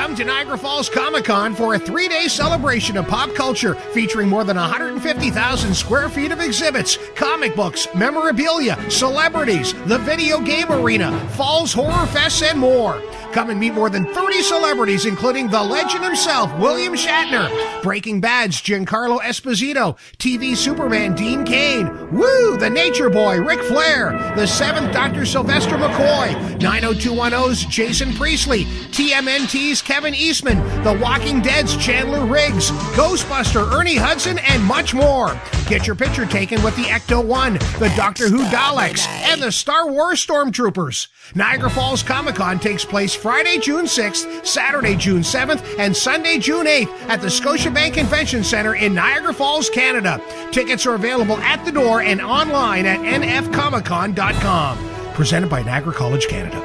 Come to Niagara Falls Comic-Con for a 3-day celebration of pop culture featuring more than 150,000 square feet of exhibits, comic books, memorabilia, celebrities, the video game arena, Falls Horror Fest, and more. Come and meet more than 30 celebrities, including the legend himself, William Shatner, Breaking Bad's Giancarlo Esposito, TV Superman Dean Cain, Woo, the Nature Boy Ric Flair, the 7th Dr. Sylvester McCoy, 90210's Jason Priestley, TMNT's Kevin Eastman, The Walking Dead's Chandler Riggs, Ghostbuster Ernie Hudson, and much more. Get your picture taken with the Ecto-1, the Doctor Who Daleks, and the Star Wars Stormtroopers. Niagara Falls Comic-Con takes place Friday, June 6th, Saturday, June 7th, and Sunday, June 8th at the Scotiabank Convention Centre in Niagara Falls, Canada. Tickets are available at the door and online at nfcomiccon.com. Presented by Niagara College, Canada.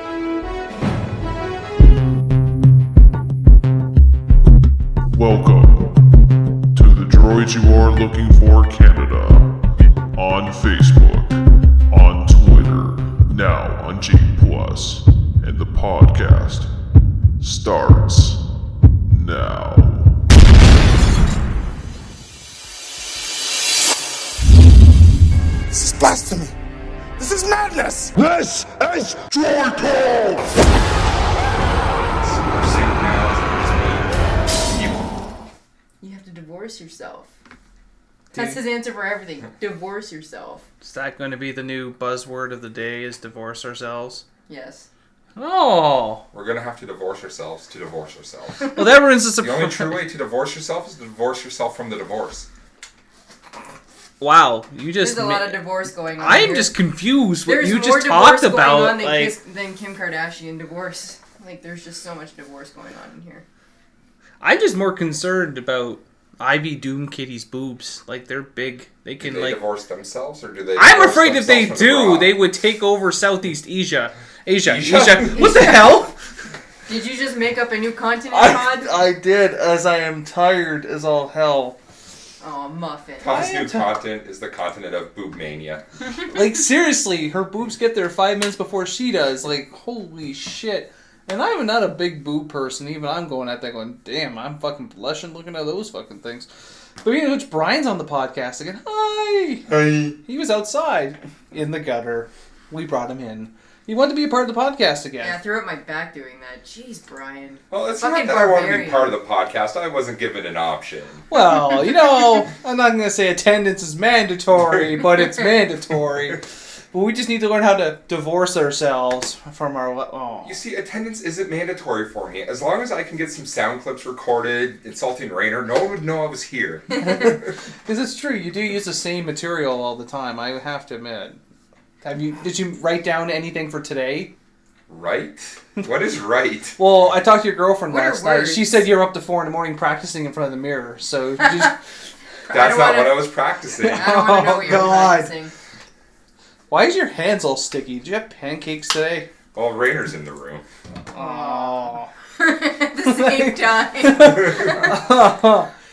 Welcome to the Droids You Are Looking For Canada on Facebook, on Twitter, now on G+, and the podcast starts now. This is blasphemy. This is madness. This is Droid You have to divorce yourself. That's his answer for everything. Divorce yourself. Is that going to be the new buzzword of the day, is divorce ourselves? Yes. Oh! We're going to have to divorce ourselves to divorce ourselves. Well, that ruins the The only true way to divorce yourself is to divorce yourself from the divorce. Wow, you just... There's a lot of divorce going on I am here. just confused what There's you more just divorce talked about. going on Like, than Kim Kardashian divorce. Like, there's just so much divorce going on in here. I'm just more concerned about Ivy Doom Kitty's boobs. Like, they're big. They can, Do they like... divorce themselves, or do they I'm divorce afraid if they themselves from the do, bra? they would take over Southeast Asia. Asia. Asia? What the hell? Did you just make up a new continent, Todd? I did, as I am tired as all hell. Oh, muffin. Todd's new continent is the continent of boob mania. Like, seriously, her boobs get there 5 minutes before she does. Like, holy shit. And I'm not a big boob person. Even I'm going at that going, damn, I'm fucking blushing looking at those fucking things. But you know, which Brian's on the podcast again. Hi! Hey. He was outside in the gutter. We brought him in. He wanted to be a part of the podcast again. Yeah, I threw up my back doing that. Jeez, Brian. Well, it's Fucking not that I want to be barbarian. part of the podcast. I wasn't given an option. Well, you know, I'm not going to say attendance is mandatory, but it's mandatory. But we just need to learn how to divorce ourselves from our... Oh. You see, attendance isn't mandatory for me. As long as I can get some sound clips recorded insulting Rainer, no one would know I was here. Because it's true, you do use the same material all the time, I have to admit. Did you write down anything for today? Right? What is right? Well, I talked to your girlfriend What are last night. words? She said you're up to 4 a.m. practicing in front of the mirror. So just... That's not wanna- what I was practicing. I don't want to know what you're God. practicing. Why is your hands all sticky? Did you have pancakes today? Well, Rainer's in the room. Oh. At the same time.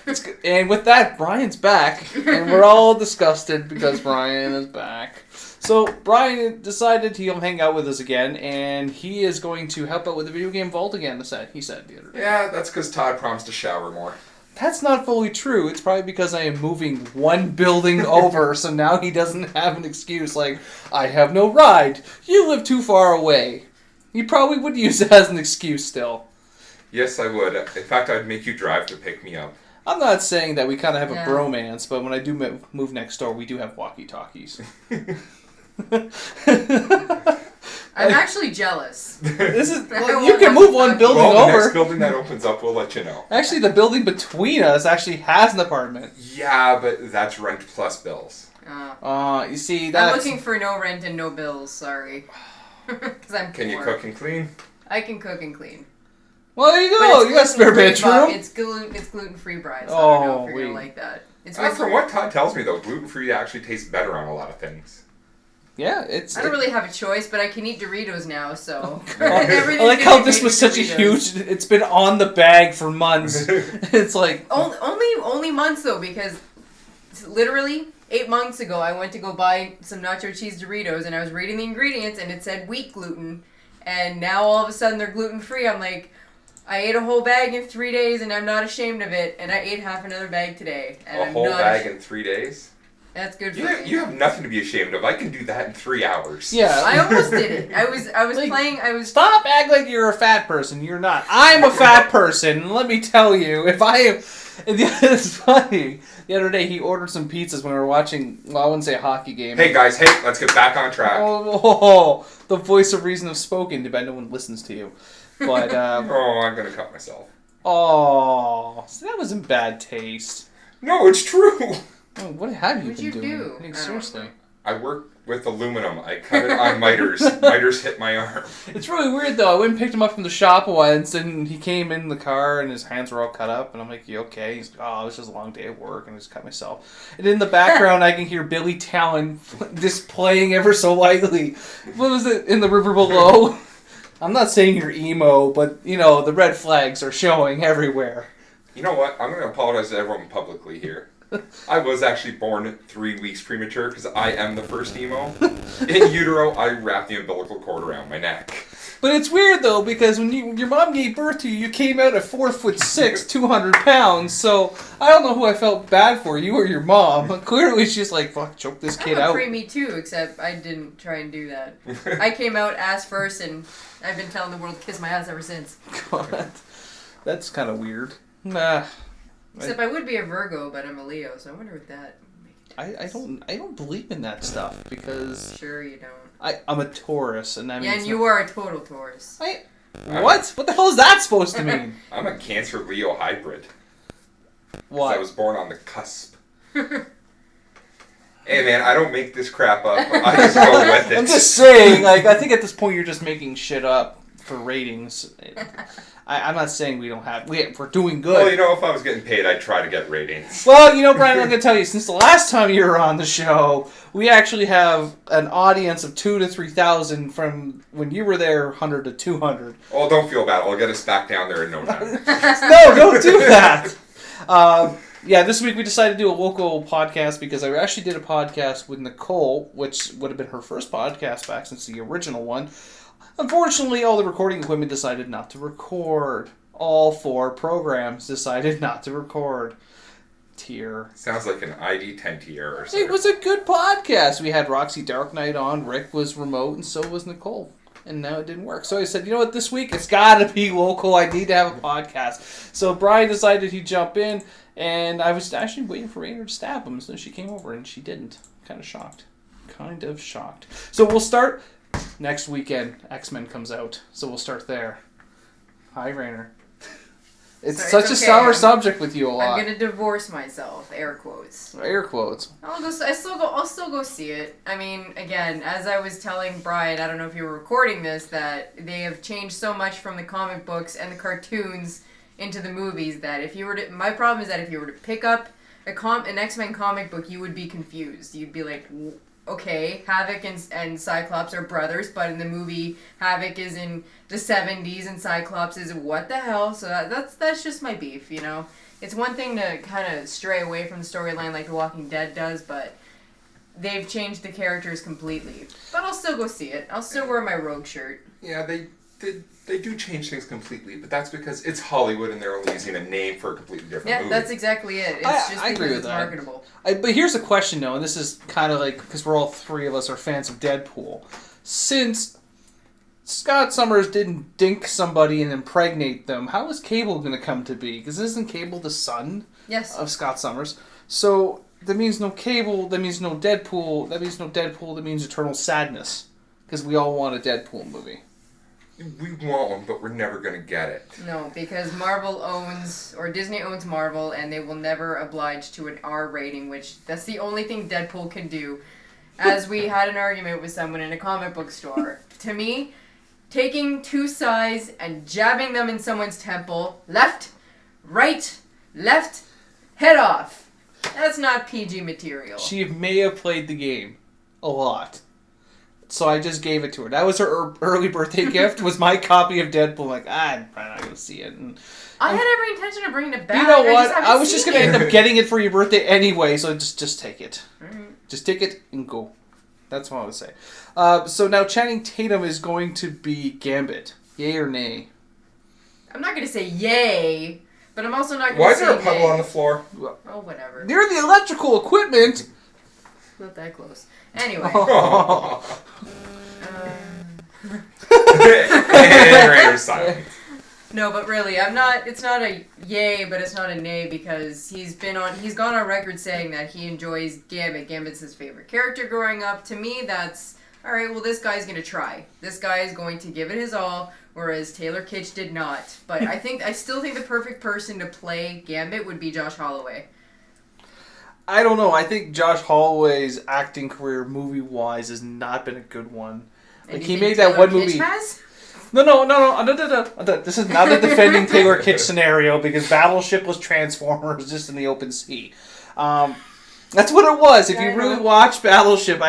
It's good. And with that, Brian's back. And we're all disgusted because Brian is back. So Brian decided he'll hang out with us again, and he is going to help out with the video game vault again, he said the other day. Yeah, that's because Todd promised to shower more. That's not fully true. It's probably because I am moving one building over, so now he doesn't have an excuse like, I have no ride. You live too far away. He probably would use it as an excuse still. Yes, I would. In fact, I'd make you drive to pick me up. I'm not saying that we kind of have Yeah. a bromance, but when I do move next door, we do have walkie-talkies. I'm actually jealous. This is I well, want you can move one walkie-talkie. building Well, the over. next building that opens up, we'll let you know. Actually, the building between us actually has an apartment. Yeah, but that's rent plus bills. You see, I'm that's... looking for no rent and no bills, sorry. Because I'm Can you poor. cook and clean? I can cook and clean. Well, there you But go. it's You got a spare gluten-free, Bob. bedroom. It's gluten-free, Brian, so I don't know if you're going to like that. It's From what Todd tells me, though, gluten-free actually tastes better on a lot of things. Yeah, it's... I don't really have a choice, but I can eat Doritos now, so... I like how this was such a huge... It's been on the bag for months. It's like... Only months, though, because literally 8 months ago, I went to go buy some nacho cheese Doritos, and I was reading the ingredients, and it said wheat gluten, and now all of a sudden they're gluten-free. I'm like, I ate a whole bag in 3 days, and I'm not ashamed of it. And I ate half another bag today. And A whole bag in 3 days? That's good for me. You have nothing to be ashamed of. I can do that in 3 hours. Yeah. I almost did it. I was like, playing. Stop acting like you're a fat person. You're not. I'm a fat person. And let me tell you, if I am... It's funny. The other day, he ordered some pizzas when we were watching, well, I wouldn't say a hockey game. Hey, guys. Hey, let's get back on track. Oh, the voice of reason has spoken. Too bad no one listens to you. But, oh, I'm going to cut myself. Oh, so that was in bad taste. No, it's true. Oh, what have you What'd been you doing? do? Like, seriously. I work with aluminum. I cut it on miters. Miters hit my arm. It's really weird, though. I went and picked him up from the shop once, and he came in the car, and his hands were all cut up, and I'm like, you okay? He's like, oh, it was just a long day at work, and I just cut myself. And in the background, I can hear Billy Talon just playing ever so lightly. What was it? In the river below? I'm not saying you're emo, but, you know, the red flags are showing everywhere. You know what? I'm going to apologize to everyone publicly here. I was actually born 3 weeks premature because I am the first emo. In utero, I wrapped the umbilical cord around my neck. But it's weird, though, because when your mom gave birth to you, you came out at 4'6", 200 pounds, so I don't know who I felt bad for, you or your mom. Clearly, she's like, fuck, choke this kid out. I'm a preemie, too, except I didn't try and do that. I came out ass first, and I've been telling the world to kiss my ass ever since. God, that's kind of weird. Nah. Except I would be a Virgo, but I'm a Leo, so I wonder what that... I don't believe in that stuff because Sure you don't. I'm a Taurus and that means Yeah, and you are a total Taurus. What the hell is that supposed to mean? I'm a Cancer Leo hybrid. What? I was born on the cusp. Hey man, I don't make this crap up. I just go with it. I'm just saying, like, I think at this point you're just making shit up for ratings. I'm not saying we don't have... We're doing good. Well, you know, if I was getting paid, I'd try to get ratings. Well, you know, Brian, I'm going to tell you, since the last time you were on the show, we actually have an audience of 2,000 to 3,000 from when you were there, 100 to 200. Oh, don't feel bad. I'll get us back down there in no time. No, don't do that. Yeah, this week we decided to do a local podcast because I actually did a podcast with Nicole, which would have been her first podcast back since the original one. Unfortunately, all the recording equipment decided not to record. All 4 programs decided not to record. Tier. Sounds like an ID10 tier or It something. was a good podcast. We had Roxy Dark Knight on, Rick was remote, and so was Nicole. And now it didn't work. So I said, you know what, this week it's got to be local. I need to have a podcast. So Brian decided he'd jump in, and I was actually waiting for Rainer to stab him, so she came over, and she didn't. Kind of shocked. So we'll start... Next weekend, X-Men comes out, so we'll start there. Hi, Rainer. It's Sorry, such it's a okay. sour subject with you a lot. I'm gonna divorce myself, air quotes. Air quotes. I'll still go see it. I mean, again, as I was telling Brian, I don't know if you were recording this, that they have changed so much from the comic books and the cartoons into the movies that if you were to... My problem is that if you were to pick up an X-Men comic book, you would be confused. You'd be like... Okay, Havoc and Cyclops are brothers, but in the movie, Havoc is in the 70s and Cyclops is what the hell? So that's just my beef, you know? It's one thing to kind of stray away from the storyline like The Walking Dead does, but they've changed the characters completely. But I'll still go see it. I'll still wear my Rogue shirt. Yeah, they do change things completely, but that's because it's Hollywood and they're only using a name for a completely different movie. Yeah, that's exactly it. It's just I agree because with it's that. marketable. But here's a question, though, and this is kind of like, because we're all 3 of us are fans of Deadpool. Since Scott Summers didn't dink somebody and impregnate them, how is Cable going to come to be? Because isn't Cable the son of Scott Summers? So that means no Cable, that means no Deadpool, that means eternal sadness. Because we all want a Deadpool movie. We want one, but we're never going to get it. No, because Disney owns Marvel, and they will never oblige to an R rating, which that's the only thing Deadpool can do. As we had an argument with someone in a comic book store. To me, taking 2 sides and jabbing them in someone's temple, left, right, left, head off. That's not PG material. She may have played the game a lot. So I just gave it to her. That was her early birthday gift, was my copy of Deadpool. I'm like, I'm probably not going to see it. And I had every intention of bringing it back. you know what? I was just just going to end up getting it for your birthday anyway, so just take it. Alright. Just take it and go. That's what I would say. So now Channing Tatum is going to be Gambit. Yay or nay? I'm not gonna say yay, but I'm also not gonna Why is say there a puddle nay. on the floor? Oh, whatever. Near the electrical equipment. Not that close. Anyway. And Raider's silent. No, but really, I'm not. It's not a yay, but it's not a nay because he's gone on record saying that he enjoys Gambit. Gambit's his favorite character growing up. To me, that's all right. Well, this guy's gonna try. This guy is going to give it his all, whereas Taylor Kitsch did not. But I still think the perfect person to play Gambit would be Josh Holloway. I don't know. I think Josh Holloway's acting career, movie-wise, has not been a good one. And Like you he think made that Taylor one Kitsch movie. has? No. This is not a defending Taylor Kitsch scenario because Battleship was Transformers just in the open sea. That's what it was. If Yeah, you really watch Battleship,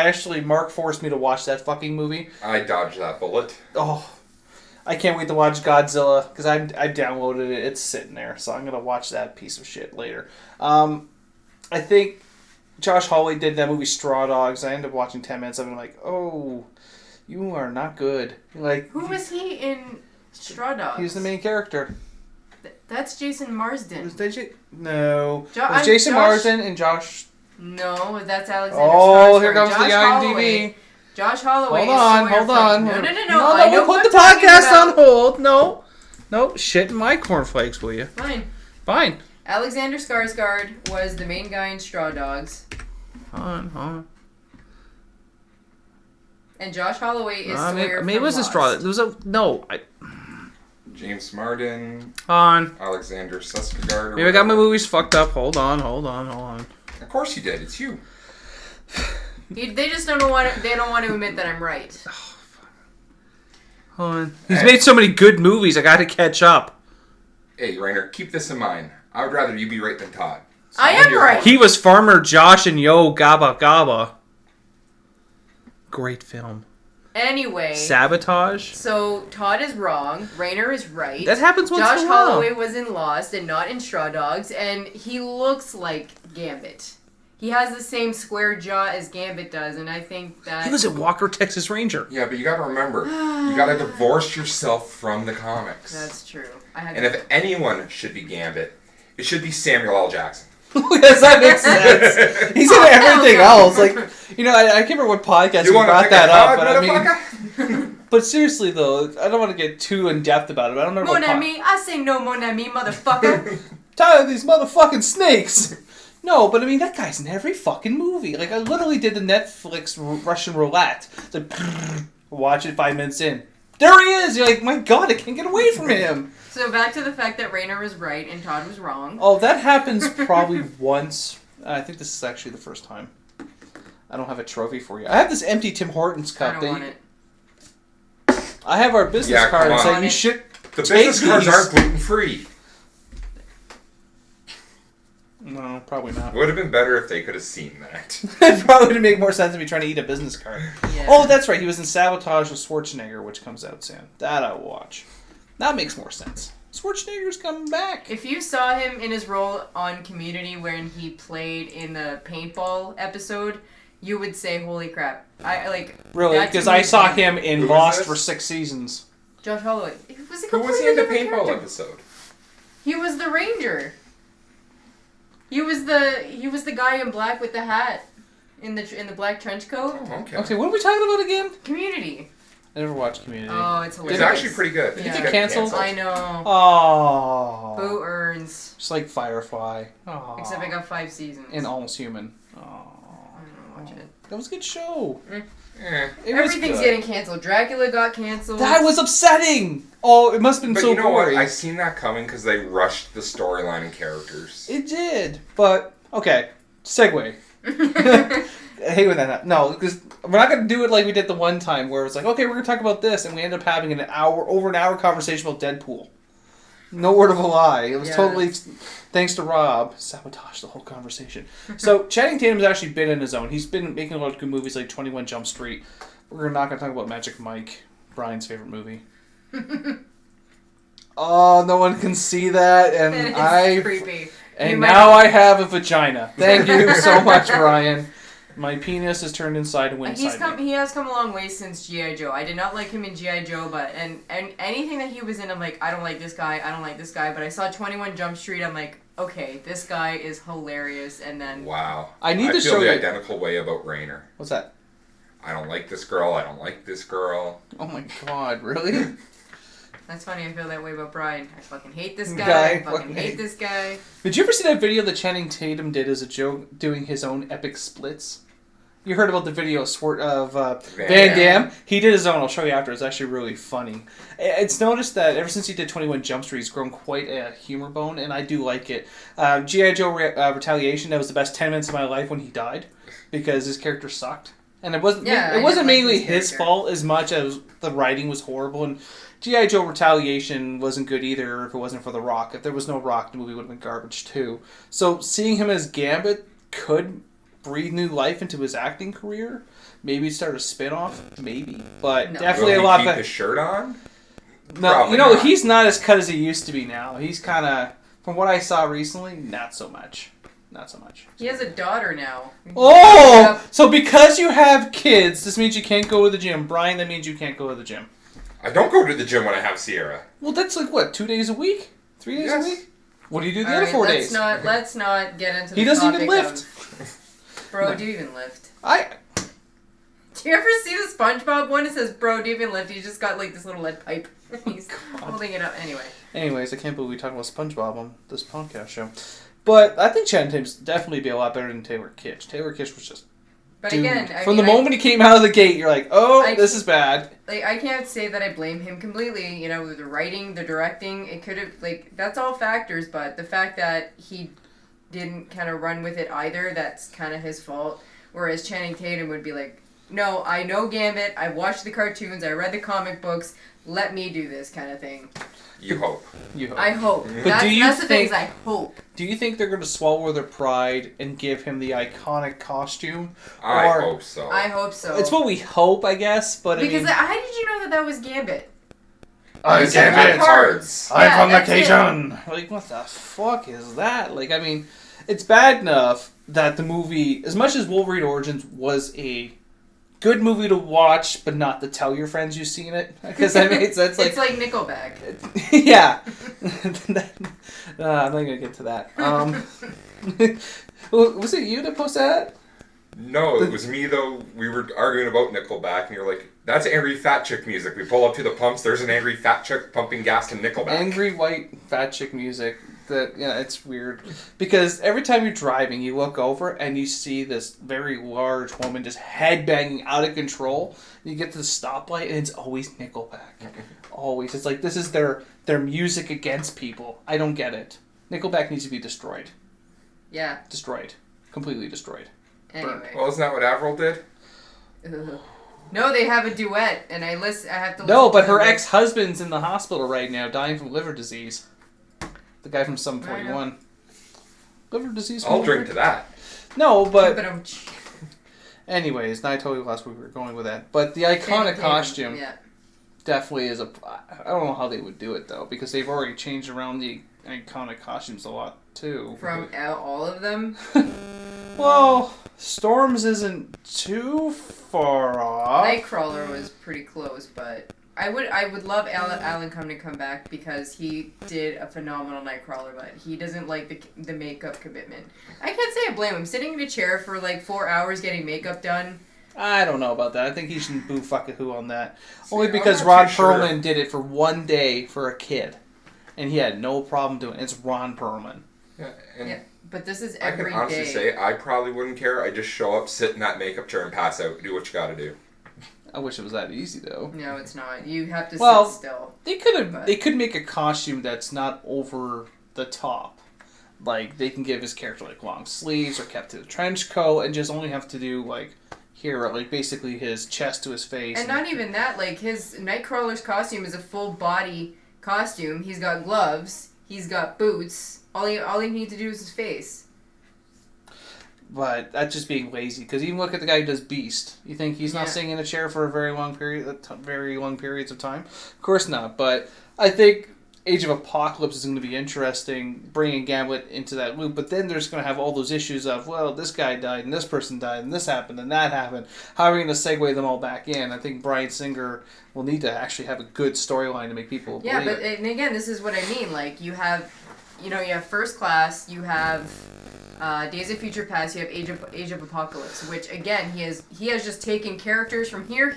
Mark forced me to watch that fucking movie. I dodged that bullet. Oh, I can't wait to watch Godzilla because I downloaded it. It's sitting there, so I'm gonna watch that piece of shit later. I think Josh Holloway did that movie Straw Dogs. I ended up watching 10 minutes of it. I'm like, oh, you are not good. Like, Who was he in Straw Dogs? he was the main character. That's Jason Marsden. Was they no. Jo- it was I'm Jason Josh- Marsden and Josh. No, that's Alexander Oh, Skarsgård. here comes Josh the IMDb. Holloway. Josh Holloway. Hold on, is somewhere hold on. from- No. No, I know we'll put what the I'm talking podcast about. on hold. No, shit in my cornflakes, will you? Fine. Alexander Skarsgård was the main guy in Straw Dogs, Hold on. and Josh Holloway is Sawyer Maybe it from was a Lost. straw. There was a no. James Marden, On. Alexander Skarsgård. Maybe I got my movies fucked up. Hold on. Of course you did. It's you. They just don't want to. They don't want to admit that I'm right. Hold on. He's made so many good movies. I got to catch up. Hey, Rainer, keep this in mind. I would rather you be right than Todd. So I I'm am your right. fault. He was Farmer Josh and Yo Gabba Gabba. Great film. Anyway, Sabotage. so Todd is wrong. Rainer is right. That happens once Josh in a while. Holloway was in Lost and not in Straw Dogs, and he looks like Gambit. He has the same square jaw as Gambit does, and I think that... He was in Walker, Texas Ranger. Yeah, but you gotta remember, you gotta divorce yourself from the comics. That's true. And if anyone should be Gambit, it should be Samuel L. Jackson. Yes, that makes sense. He's in everything else. Like, you know, I can't remember what podcast You we want to brought pick that a up, card, but I mean, motherfucker? but seriously though, I don't want to get too in depth about it. I don't know. Mon ami, I say no mon ami, motherfucker. Tired of these motherfucking snakes. No, but I mean that guy's in every fucking movie. Like I literally did the Netflix Russian roulette. It's like, watch it 5 minutes in. There he is. You're like, my God, I can't get away from him. So back to the fact that Rainer was right and Todd was wrong. Oh, that happens probably once. I think this is actually the first time. I don't have a trophy for you. I have this empty Tim Hortons cup. I don't want it. I have our business Yeah, card come and on. say you should The take business cards these. aren't gluten free. No, probably not. Would have been better if they could have seen that. It probably would make more sense to be trying to eat a business card. Yeah. Oh, that's right. He was in Sabotage with Schwarzenegger, which comes out soon. That I'll watch. That makes more sense. Schwarzenegger's coming back. If you saw him in his role on Community when he played in the paintball episode, you would say, "Holy crap!" I like Really? that to Because me I is saw Gambit. him in Who was Lost this? for 6 seasons. Josh Holloway. It was a Who was he in the completely different paintball character. episode? He was the ranger. He was the guy in black with the hat in the black trench coat. Oh, okay. Okay, what are we talking about again? Community. I never watched Community. Oh, it's hilarious. It's actually pretty good. Did It's it getting get canceled? I know. Oh. Boo earns. Just like Firefly. Oh. Except I got 5 seasons. And Almost Human. Oh. I don't watch it. That was a good show. Eh. It was Everything's good. getting canceled. Dracula got canceled. That was upsetting. Oh, it must have been But so you know gory. what? I seen that coming because they rushed the storyline and characters. It did, but okay. Segue. I hate when that happens. No, because we're not going to do it like we did the one time where it's like, okay, we're going to talk about this, and we end up having over an hour conversation about Deadpool. No word of a lie. It was Yes. totally, thanks to Rob, sabotaged the whole conversation. So Channing Tatum's actually been in his own. He's been making a lot of good movies like 21 Jump Street. We're not going to talk about Magic Mike, Brian's favorite movie. Oh, no one can see that, and It's creepy. And You might- now I have a vagina. Thank you so much, Brian. My penis is turned inside and went inside me. He has come a long way since G.I. Joe. I did not like him in G.I. Joe, but and anything that he was in, I'm like, I don't like this guy. But I saw 21 Jump Street. I'm like, okay, this guy is hilarious. And then wow, I feel show the identical way about Rainer. What's that? I don't like this girl. I don't like this girl. Oh my god, really? That's funny. I feel that way about Brian. I fucking hate this guy. I fucking hate this guy. Did you ever see that video that Channing Tatum did as a joke, doing his own epic splits? You heard about the video of Van Damme? He did his own. I'll show you after. It's actually really funny. It's noticed that ever since he did 21 Jump Street, he's grown quite a humor bone, and I do like it. G.I. Joe Retaliation, that was the best 10 minutes of my life when he died, because his character sucked. And it wasn't mainly his fault as much as the writing was horrible, and G.I. Joe Retaliation wasn't good either if it wasn't for The Rock. If there was no Rock, the movie would have been garbage too. So seeing him as Gambit could breathe new life into his acting career. Maybe start a spin-off, maybe. But definitely a lot better. Keep his shirt on? No, probably not. He's not as cut as he used to be now. He's kind of, from what I saw recently, not so much. Not so much. He has a daughter now. Oh! So because you have kids, this means you can't go to the gym. Brian, that means you can't go to the gym. I don't go to the gym when I have Sierra. Well, that's like, what, 2 days a week? 3 days a week? What do you do the other 4 days? Let's not get into the He doesn't topic even lift. Bro, do you even lift? Do you ever see the SpongeBob one? It says, bro, do you even lift? He's just got like this little lead pipe. He's holding it up. Anyways, I can't believe we talked about SpongeBob on this podcast show. But I think Channing Tatum's definitely be a lot better than Taylor Kitsch. Taylor Kitsch was just... But dude. again, From the moment he came out of the gate, you're like, this is bad. Like, I can't say that I blame him completely. You know, the writing, the directing, it could have, like, that's all factors. But the fact that he didn't kind of run with it either, that's kind of his fault. Whereas Channing Tatum would be like, no, I know Gambit, I watched the cartoons, I read the comic books, let me do this kind of thing. You hope. I hope. But That's the things I hope. Do you think they're going to swallow their pride and give him the iconic costume? I hope so. I hope so. It's what we hope, I guess, but because how did you know that was Gambit? I'm Gambit. Cards. I'm from the Cajun. Like, what the fuck is that? Like, I mean, it's bad enough that the movie, as much as Wolverine Origins was a good movie to watch, but not to tell your friends you've seen it, because that makes sense. It's like Nickelback. Yeah. I'm not gonna get to that. Was it you that posted that? No, it was me though. We were arguing about Nickelback, and you're like, "That's angry fat chick music." We pull up to the pumps. There's an angry fat chick pumping gas to Nickelback. Angry white fat chick music. It's weird because every time you're driving, you look over and you see this very large woman just headbanging out of control. You get to the stoplight, and it's always Nickelback. Always, it's like this is their music against people. I don't get it. Nickelback needs to be destroyed. Yeah. Destroyed. Completely destroyed. Anyway. Well, isn't that what Avril did? No, they have a duet, and I have to listen. No, but her ex-husband's in the hospital right now, dying from liver disease. The guy from Sum 41. Liver disease. I'll drink to that. No, but... Anyways, I totally lost where we were going with that. But the iconic costume definitely is a... I don't know how they would do it, though, because they've already changed around the iconic costumes a lot, too. From all of them? Well, Storm's isn't too far off. Nightcrawler was pretty close, but... I would love Alan Cumm to come back because he did a phenomenal Nightcrawler, but he doesn't like the makeup commitment. I can't say I blame him. Sitting in a chair for like 4 hours getting makeup done. I don't know about that. I think he should boo fucking who on that. Only because Ron Perlman did it for 1 day for a kid, and he had no problem doing it. It's Ron Perlman. Yeah, but this is every day. I can honestly say I probably wouldn't care. I just show up, sit in that makeup chair, and pass out. Do what you gotta do. I wish it was that easy, though. No, it's not. You have to sit still. They could make a costume that's not over the top. Like, they can give his character, like, long sleeves or kept to the trench coat and just only have to do, like, here, like, basically his chest to his face. And not even that. Like, his Nightcrawler's costume is a full body costume. He's got gloves. He's got boots. All he needs to do is his face. But that's just being lazy. Because even look at the guy who does Beast. You think he's not sitting in a chair for a very long periods of time? Of course not. But I think Age of Apocalypse is going to be interesting, bringing Gambit into that loop, but then there's going to have all those issues of, well, this guy died, and this person died, and this happened, and that happened. How are we going to segue them all back in? I think Bryan Singer will need to actually have a good storyline to make people believe but it. and again, this is what I mean. Like, you have First Class, you have Days of Future Past, you have Age of Apocalypse, which, again, he has just taken characters from here,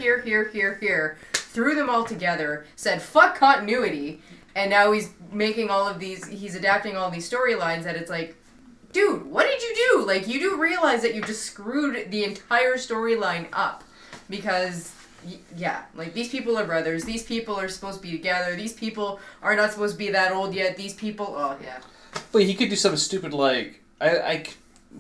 threw them all together, said, fuck continuity, and now he's making he's adapting all these storylines that it's like, dude, what did you do? Like, you do realize that you just screwed the entire storyline up. Because, like, these people are brothers, these people are supposed to be together, these people are not supposed to be that old yet, these people, But he could do something stupid like, I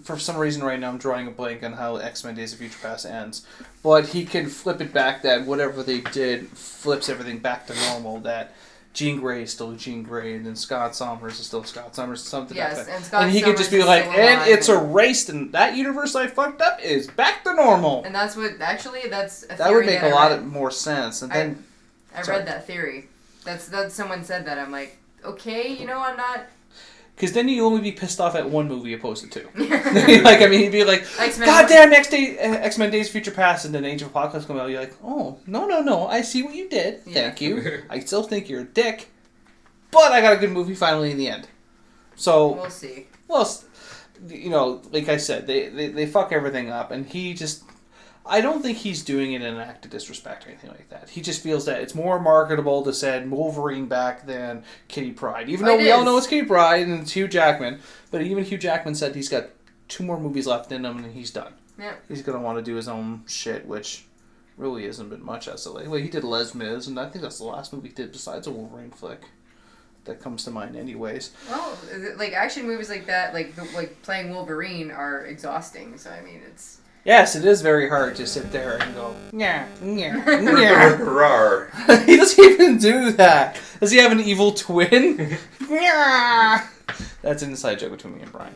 for some reason right now I'm drawing a blank on how X-Men Days of Future Past ends, but he can flip it back that whatever they did flips everything back to normal, that Jean Grey is still Jean Grey, and then Scott Summers is still Scott Summers, something like that. And he could just be like, and it's erased, and that universe I fucked up is back to normal. And that's what, actually, that's a theory that would make a lot more sense. And then I read that theory. That's someone said that. I'm like, okay, I'm not... Because then you only be pissed off at one movie opposed to two. He'd be like, X-Men goddamn, X-Men Days of Future Past, and then Age of Apocalypse come out. You're like, oh, no, I see what you did. Yeah. Thank you. I still think you're a dick, but I got a good movie finally in the end. So we'll see. Well, like I said, they fuck everything up, and he just... I don't think he's doing it in an act of disrespect or anything like that. He just feels that it's more marketable to send Wolverine back than Kitty Pryde. Even though we all know it's Kitty Pryde and it's Hugh Jackman. But even Hugh Jackman said he's got 2 more movies left in him and he's done. Yeah. He's going to want to do his own shit, which really hasn't been much as of late. Well, he did Les Mis, and I think that's the last movie he did besides a Wolverine flick. That comes to mind anyways. Well, like action movies like that, like playing Wolverine are exhausting. So, I mean, it's... Yes, it is very hard to sit there and go, yeah. He doesn't even do that. Does he have an evil twin? That's an inside joke between me and Brian.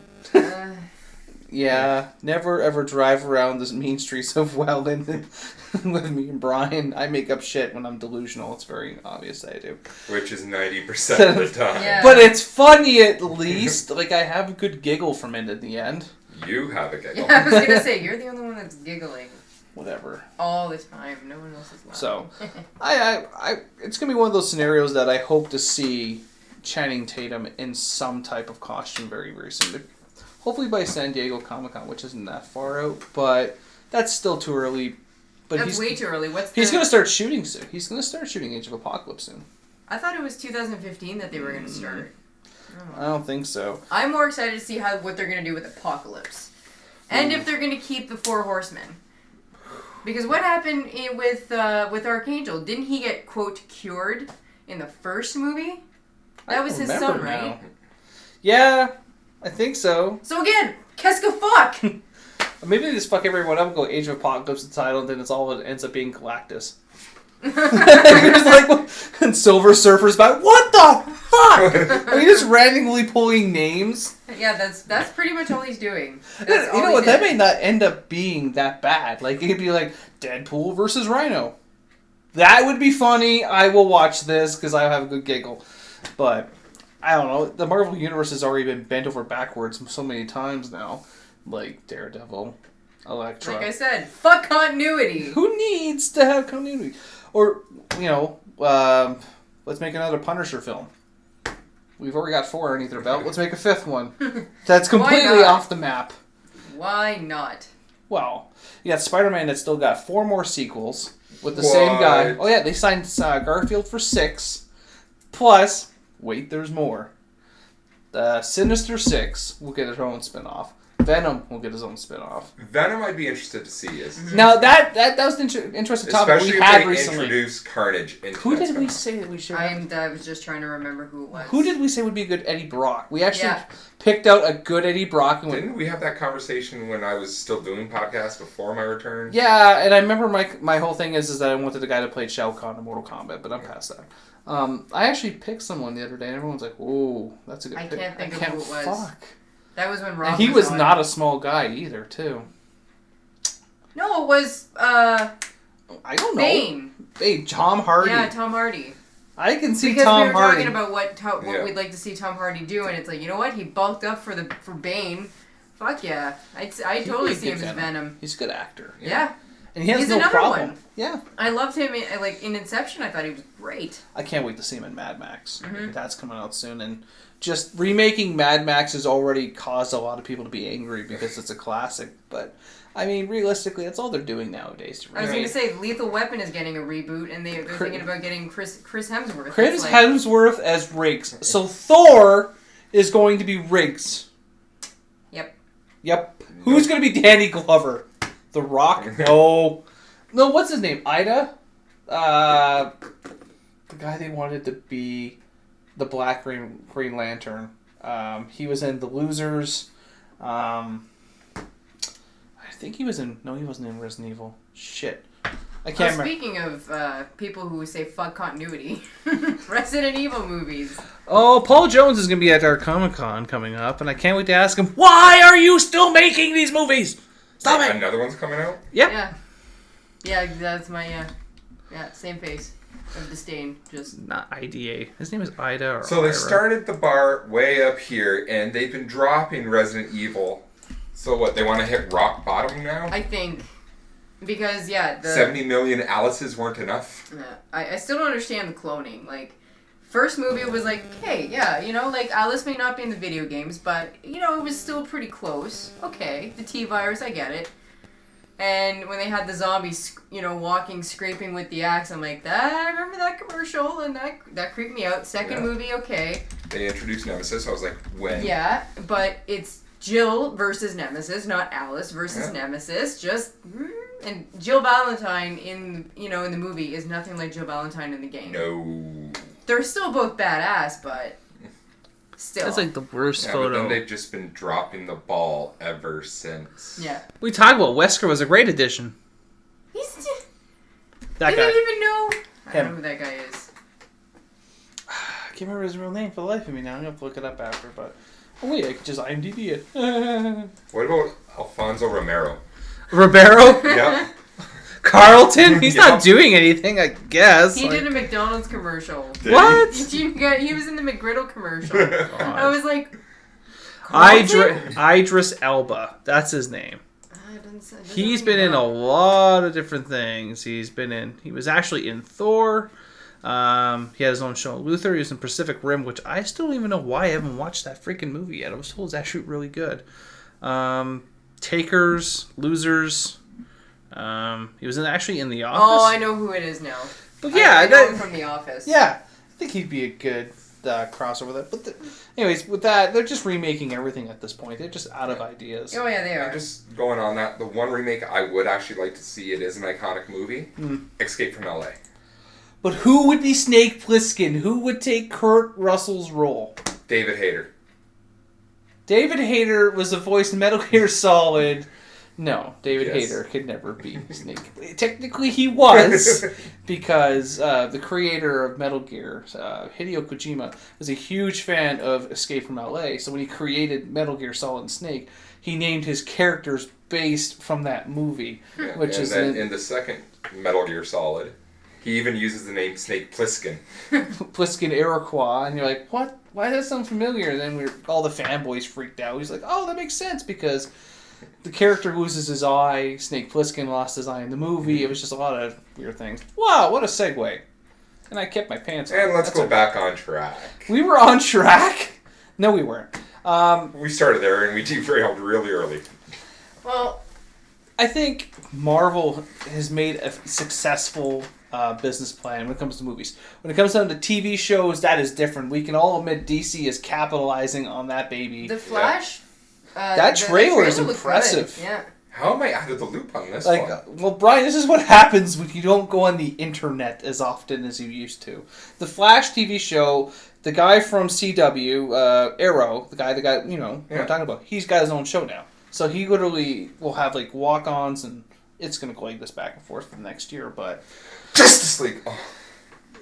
Yeah, never ever drive around the mean streets of Welland with me and Brian. I make up shit when I'm delusional. It's very obvious that I do. Which is 90% of the time. Yeah. But it's funny at least. Like, I have a good giggle from it at the end. You have a giggle. Yeah, I was going to say, you're the only one that's giggling. Whatever. All the time. No one else is laughing. So, it's going to be one of those scenarios that I hope to see Channing Tatum in some type of costume very, very soon. Hopefully by San Diego Comic-Con, which isn't that far out, but that's still too early. But that's way too early. He's going to start shooting soon. He's going to start shooting Age of Apocalypse soon. I thought it was 2015 that they were going to start. I don't think so. I'm more excited to see what they're going to do with Apocalypse. And if they're going to keep the 4 Horsemen. Because what happened with Archangel? Didn't he get, quote, cured in the first movie? That was his son, right? Yeah, I think so. So again, qu'est-ce que fuck? Maybe they just fuck everyone up and go Age of Apocalypse the title, and then it's all it ends up being Galactus. It's like, and Silver Surfer's about, what the fuck? Are you just randomly pulling names? Yeah, that's pretty much all he's doing. You know what? That may not end up being that bad. Like, it could be like Deadpool versus Rhino. That would be funny. I will watch this because I have a good giggle. But I don't know. The Marvel Universe has already been bent over backwards so many times now. Like Daredevil, Elektra. Like I said, fuck continuity. Who needs to have continuity? Or, let's make another Punisher film. We've already got 4 underneath our belt. Let's make a 5th one. That's completely off the map. Why not? Well, you got Spider-Man that's still got 4 more sequels with the same guy. Oh yeah, they signed Garfield for 6. Plus, wait, there's more. The Sinister Six will get their own spin-off. Venom will get his own spin-off. Venom I'd be interested to see. Now, that was an interesting topic we had recently. Especially if they introduce Carnage into Who did we say that we should have? I was just trying to remember who it was. Who did we say would be a good Eddie Brock? We actually picked out a good Eddie Brock. And Didn't we have that conversation when I was still doing podcasts before my return? Yeah, and I remember my whole thing is that I wanted the guy to play Shao Kahn in Mortal Kombat, but I'm past that. I actually picked someone the other day, and everyone's like, "Whoa, that's a good pick." I can't think of who it was. Fuck. That was when Rob. And he was not a small guy either, too. No, it was I don't know. Bane. Tom Hardy. Yeah, Tom Hardy. I can see because Tom we were Hardy. talking about what we'd like to see Tom Hardy do, and it's like, you know what? He bulked up for Bane. Fuck yeah. I totally see him as Venom. He's a good actor. Yeah. And he has He's no another problem. one. Yeah. I loved him in Inception. I thought he was great. I can't wait to see him in Mad Max. Mm-hmm. That's coming out soon. And just remaking Mad Max has already caused a lot of people to be angry because it's a classic. But, I mean, realistically, that's all they're doing nowadays. I was going to say, Lethal Weapon is getting a reboot, and they're thinking about getting Chris Hemsworth. Chris Hemsworth as Riggs. So Thor is going to be Riggs. Yep. Who's going to be Danny Glover? The Rock? No. No, what's his name? Ida? The guy they wanted to be the Black Green Lantern. He was in The Losers. I think he was in... No, he wasn't in Resident Evil. Shit. I can't remember. Speaking of people who say fuck continuity, Resident Evil movies. Oh, Paul Jones is going to be at our Comic-Con coming up, and I can't wait to ask him, why are you still making these movies? Stop it! Another one's coming out? Yep. Yeah, that's my, same face of disdain. Just Not IDA. His name is Ida or So they Ira. started the bar way up here, and they've been dropping Resident Evil. So what, they want to hit rock bottom now? I think. Because, the... 70 million Alice's weren't enough? I still don't understand the cloning. Like, first movie was like, hey, Alice may not be in the video games, but, it was still pretty close. Okay, the T-virus, I get it. And when they had the zombies, walking, scraping with the axe, I'm like, I remember that commercial, and that creeped me out. Second movie, okay. They introduced Nemesis, I was like, when? Yeah, but it's Jill versus Nemesis, not Alice versus Nemesis. And Jill Valentine in the movie is nothing like Jill Valentine in the game. No. They're still both badass, but still. That's like the worst But photo. then they've just been dropping the ball ever since. Yeah. We talked about Wesker was a great addition. That They guy. didn't even know. I Him. don't know who that guy is. I can't remember his real name for the life of me now. I'm going to have to look it up after, but... Oh wait, I could just IMDb it. What about Alfonso Romero? Ribeiro? Yep. Carlton? He's not doing anything, I guess. He did a McDonald's commercial. What? He was in the McGriddle commercial. I was like... Idris Elba. That's his name. He's been in a lot of different things. He was actually in Thor. He had his own show, Luther. He was in Pacific Rim, which I still don't even know why I haven't watched that freaking movie yet. I was told it's actually really good. Takers, Losers. He was actually in The Office. Oh, I know who it is now. But yeah, I know him from The Office. Yeah, I think he'd be a good crossover with it. But anyways, with that, they're just remaking everything at this point. They're just out of ideas. Oh yeah, they are. Just going on that, the one remake I would actually like to see, it is an iconic movie, Escape from LA. But who would be Snake Plissken? Who would take Kurt Russell's role? David Hayter. David Hayter was the voice in Metal Gear Solid. No, David Hayter could never be Snake. Technically, he was, because the creator of Metal Gear, Hideo Kojima, was a huge fan of Escape from LA. So when he created Metal Gear Solid and Snake, he named his characters based from that movie. Yeah, Which is in the second Metal Gear Solid, he even uses the name Snake Plissken. Plissken Iroquois, and you're like, what? Why does that sound familiar? And then all the fanboys freaked out. He's like, oh, that makes sense, because the character loses his eye. Snake Plissken lost his eye in the movie. It was just a lot of weird things. Wow, what a segue. And I kept my pants on. And let's go back on track. We were on track? No, we weren't. We started there and we derailed really early. Well, I think Marvel has made a successful business plan when it comes to movies. When it comes down to TV shows, that is different. We can all admit DC is capitalizing on that baby. The Flash. That trailer is looked impressive. good. Yeah. How am I out of the loop on this one? Well, Brian, this is what happens when you don't go on the internet as often as you used to. The Flash TV show, the guy from CW, Arrow, the guy, what I'm talking about, he's got his own show now. So he literally will have walk-ons, and it's going to go like this back and forth for the next year. But Justice League. Oh.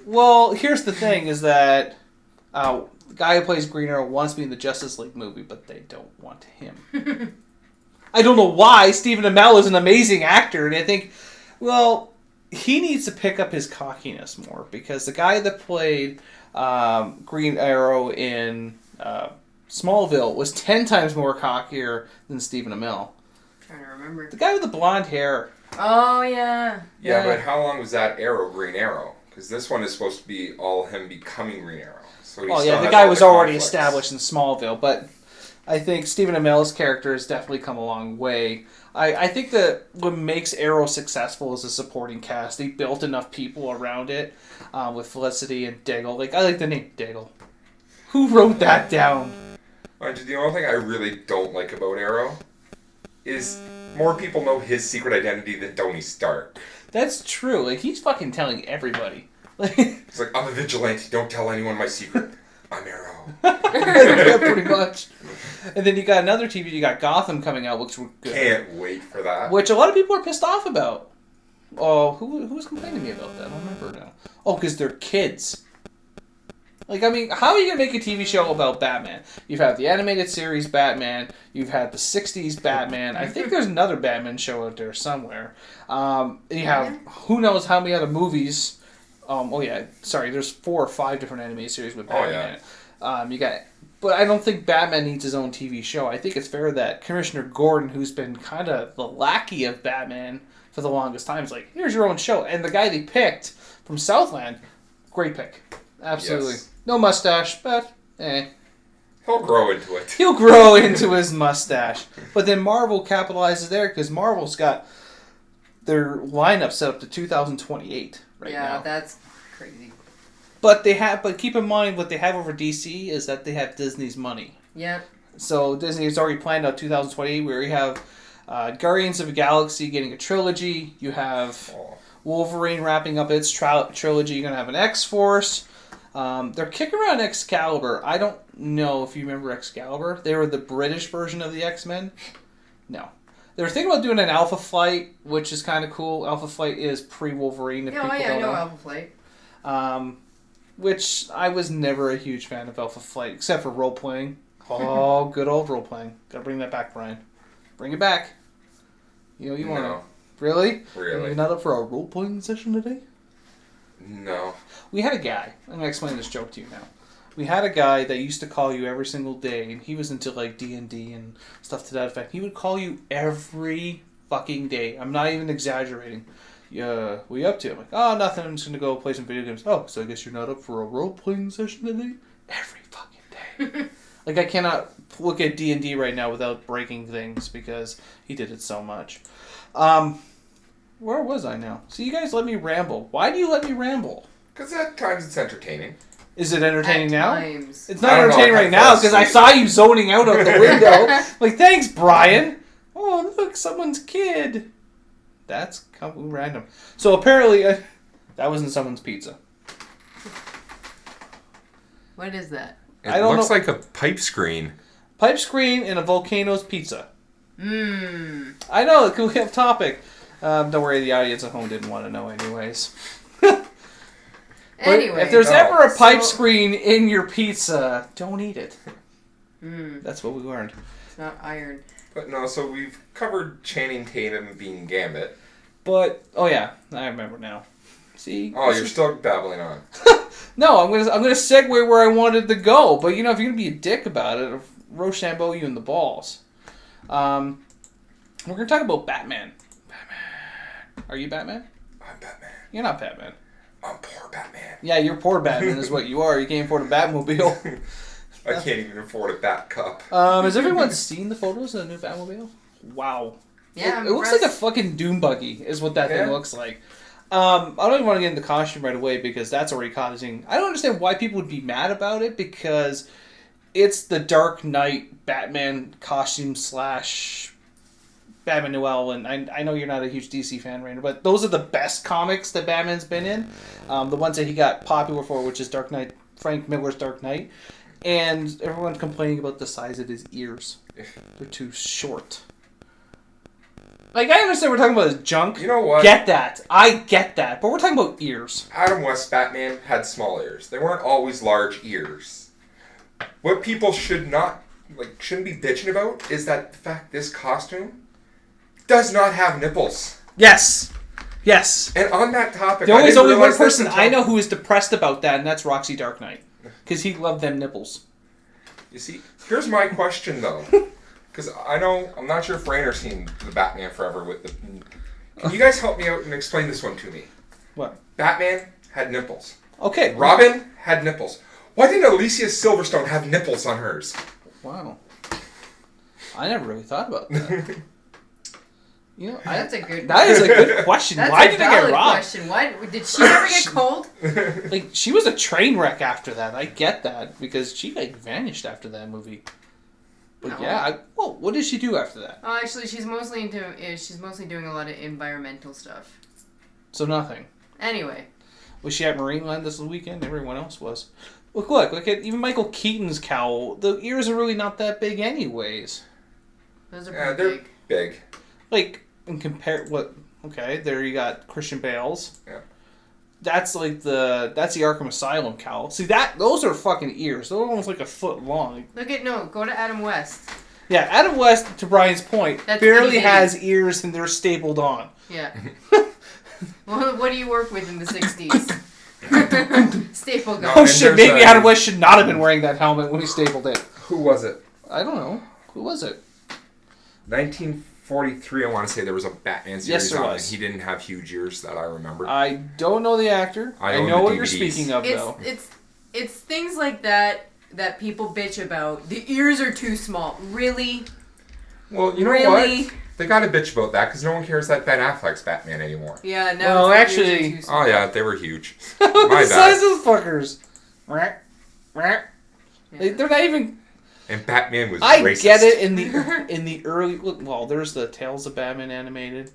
Well, here's the thing: is that the guy who plays Green Arrow wants to be in the Justice League movie, but they don't want him. I don't know why. Stephen Amell is an amazing actor, and I think, well, he needs to pick up his cockiness more, because the guy that played Green Arrow in Smallville was 10 times more cockier than Stephen Amell. I'm trying to remember. The guy with the blonde hair. Oh, yeah. Yeah, but how long was that Arrow Green Arrow? Because this one is supposed to be all him becoming Green Arrow. So he still The has guy all was the already conflicts. established in Smallville, but I think Stephen Amell's character has definitely come a long way. I think that what makes Arrow successful is the supporting cast. They built enough people around it, with Felicity and Diggle. Like, I like the name Diggle. Who wrote that down? Mind you, the only thing I really don't like about Arrow is more people know his secret identity than Tony Stark. That's true. Like, he's fucking telling everybody. He's like, I'm a vigilante. Don't tell anyone my secret. I'm Arrow. Yeah, pretty much. And then you got another TV. You got Gotham coming out, which we're good. Can't wait for that. Which a lot of people are pissed off about. Oh, who was complaining to me about that? I don't remember now. Oh, because they're kids. Like, I mean, how are you going to make a TV show about Batman? You've had the animated series Batman. You've had the 60s Batman. I think there's another Batman show out there somewhere. You have who knows how many other movies. There's 4 or 5 different animated series with Batman in it. You got... But I don't think Batman needs his own TV show. I think it's fair that Commissioner Gordon, who's been kind of the lackey of Batman for the longest time, is like, here's your own show. And the guy they picked from Southland, great pick. Absolutely. Yes. No mustache, but He'll grow into it. He'll grow into his mustache. But then Marvel capitalizes there, because Marvel's got their lineup set up to 2028 right now. Yeah, that's crazy. But keep in mind, what they have over DC is that they have Disney's money. Yep. So Disney has already planned out 2028, where you have Guardians of the Galaxy getting a trilogy. You have Wolverine wrapping up its trilogy. You're going to have an X-Force. They're kicking around Excalibur. I don't know if you remember Excalibur. They were the British version of the X-Men. No. They were thinking about doing an Alpha Flight, which is kind of cool. Alpha Flight is pre-Wolverine. I know Alpha Flight. Which I was never a huge fan of Alpha Flight, except for role-playing. Oh, good old role-playing. Gotta bring that back, Brian. Bring it back. You want to... Really? Really. You're not up for a role-playing session today? No. We had a guy. I'm going to explain this joke to you now. We had a guy that used to call you every single day, and he was into, like, D&D and stuff to that effect. He would call you every fucking day. I'm not even exaggerating. What are you up to? I'm like, oh, nothing. I'm just going to go play some video games. Oh, so I guess you're not up for a role-playing session today? Every fucking day. Like, I cannot look at D&D right now without breaking things, because he did it so much. Where was I now? So you guys let me ramble. Why do you let me ramble? Because at times it's entertaining. Is it entertaining now? Times. It's not entertaining right now, because I saw you zoning out of the window. Like, thanks, Brian. Oh, look, someone's kid. That's random. So apparently, that wasn't someone's pizza. What is that? It looks like a pipe screen. Pipe screen and a Volcano's pizza. Mmm. I know, cool topic. Don't worry, the audience at home didn't want to know anyways. Anyway. If there's ever a pipe screen in your pizza, don't eat it. That's what we learned. It's not iron. But no, so we've covered Channing Tatum being Gambit. But, oh yeah, I remember now. See? Oh, you're still babbling on. No, I'm gonna segue where I wanted to go. But, if you're gonna be a dick about it, Rochambeau you in the balls. We're gonna talk about Batman. Are you Batman? I'm Batman. You're not Batman. I'm poor Batman. Yeah, you're poor Batman is what you are. You can't afford a Batmobile. I can't even afford a Bat Cup. Has everyone seen the photos of the new Batmobile? Wow. Yeah, It looks like a fucking Doom buggy is what that thing looks like. I don't even want to get into the costume right away, because that's already causing... I don't understand why people would be mad about it, because it's the Dark Knight Batman costume / Batman Noel, and I know you're not a huge DC fan, Rainer, but those are the best comics that Batman's been in. The ones that he got popular for, which is Dark Knight, Frank Miller's Dark Knight. And everyone's complaining about the size of his ears. They're too short. Like, I understand we're talking about his junk. You know what? Get that. I get that. But we're talking about ears. Adam West Batman had small ears. They weren't always large ears. What people shouldn't be bitching about is that the fact this costume does not have nipples. Yes. Yes. And on that topic, There was only one realize this person until- I know who is depressed about that, and that's Roxy Dark Knight. Because he loved them nipples. You see, here's my question though, because I'm not sure if Rainer's seen the Batman Forever with the. Can you guys help me out and explain this one to me? What? Batman had nipples. Okay. Robin had nipples. Why didn't Alicia Silverstone have nipples on hers? Wow. I never really thought about that. You know, That's a good. that is a good question. That's Why a did I get valid robbed? question. Why did she ever get cold? Like, she was a train wreck after that. I get that because she like vanished after that movie. But No. yeah, what did she do after that? Oh, actually, she's mostly doing a lot of environmental stuff. So nothing. Anyway, Was she at Marineland this weekend? Everyone else was. Look at even Michael Keaton's cowl. The ears are really not that big, anyways. those are Yeah, pretty they're big. big. Like, and compare what? Okay, there you got Christian Bale's. Yeah. That's the Arkham Asylum cowl. See those are fucking ears. They're almost like a foot long. Go to Adam West. Yeah, Adam West, to Brian's point, That's barely easy. has ears and they're stapled on. Yeah. Well, what do you work with in the 60s? Staple gun. No, Oh and shit, there's maybe Adam West should not have been wearing that helmet when he stapled it. Who was it? I don't know. Who was it? 1943, I want to say there was a Batman series Yes, there on, was. and he didn't have huge ears that I remember. I don't know the actor. I I own know the what you're DVDs. speaking of, though. It's things like that people bitch about. The ears are too small. Really? Well, you know Really? what? They got to bitch about that because no one cares that Ben Affleck's Batman anymore. Yeah, no. Well, the ears actually- are too small. Oh yeah, they were huge. The My size bad. of the fuckers. They're not even. And Batman was I racist. get it in the early. Well, there's the Tales of Batman animated.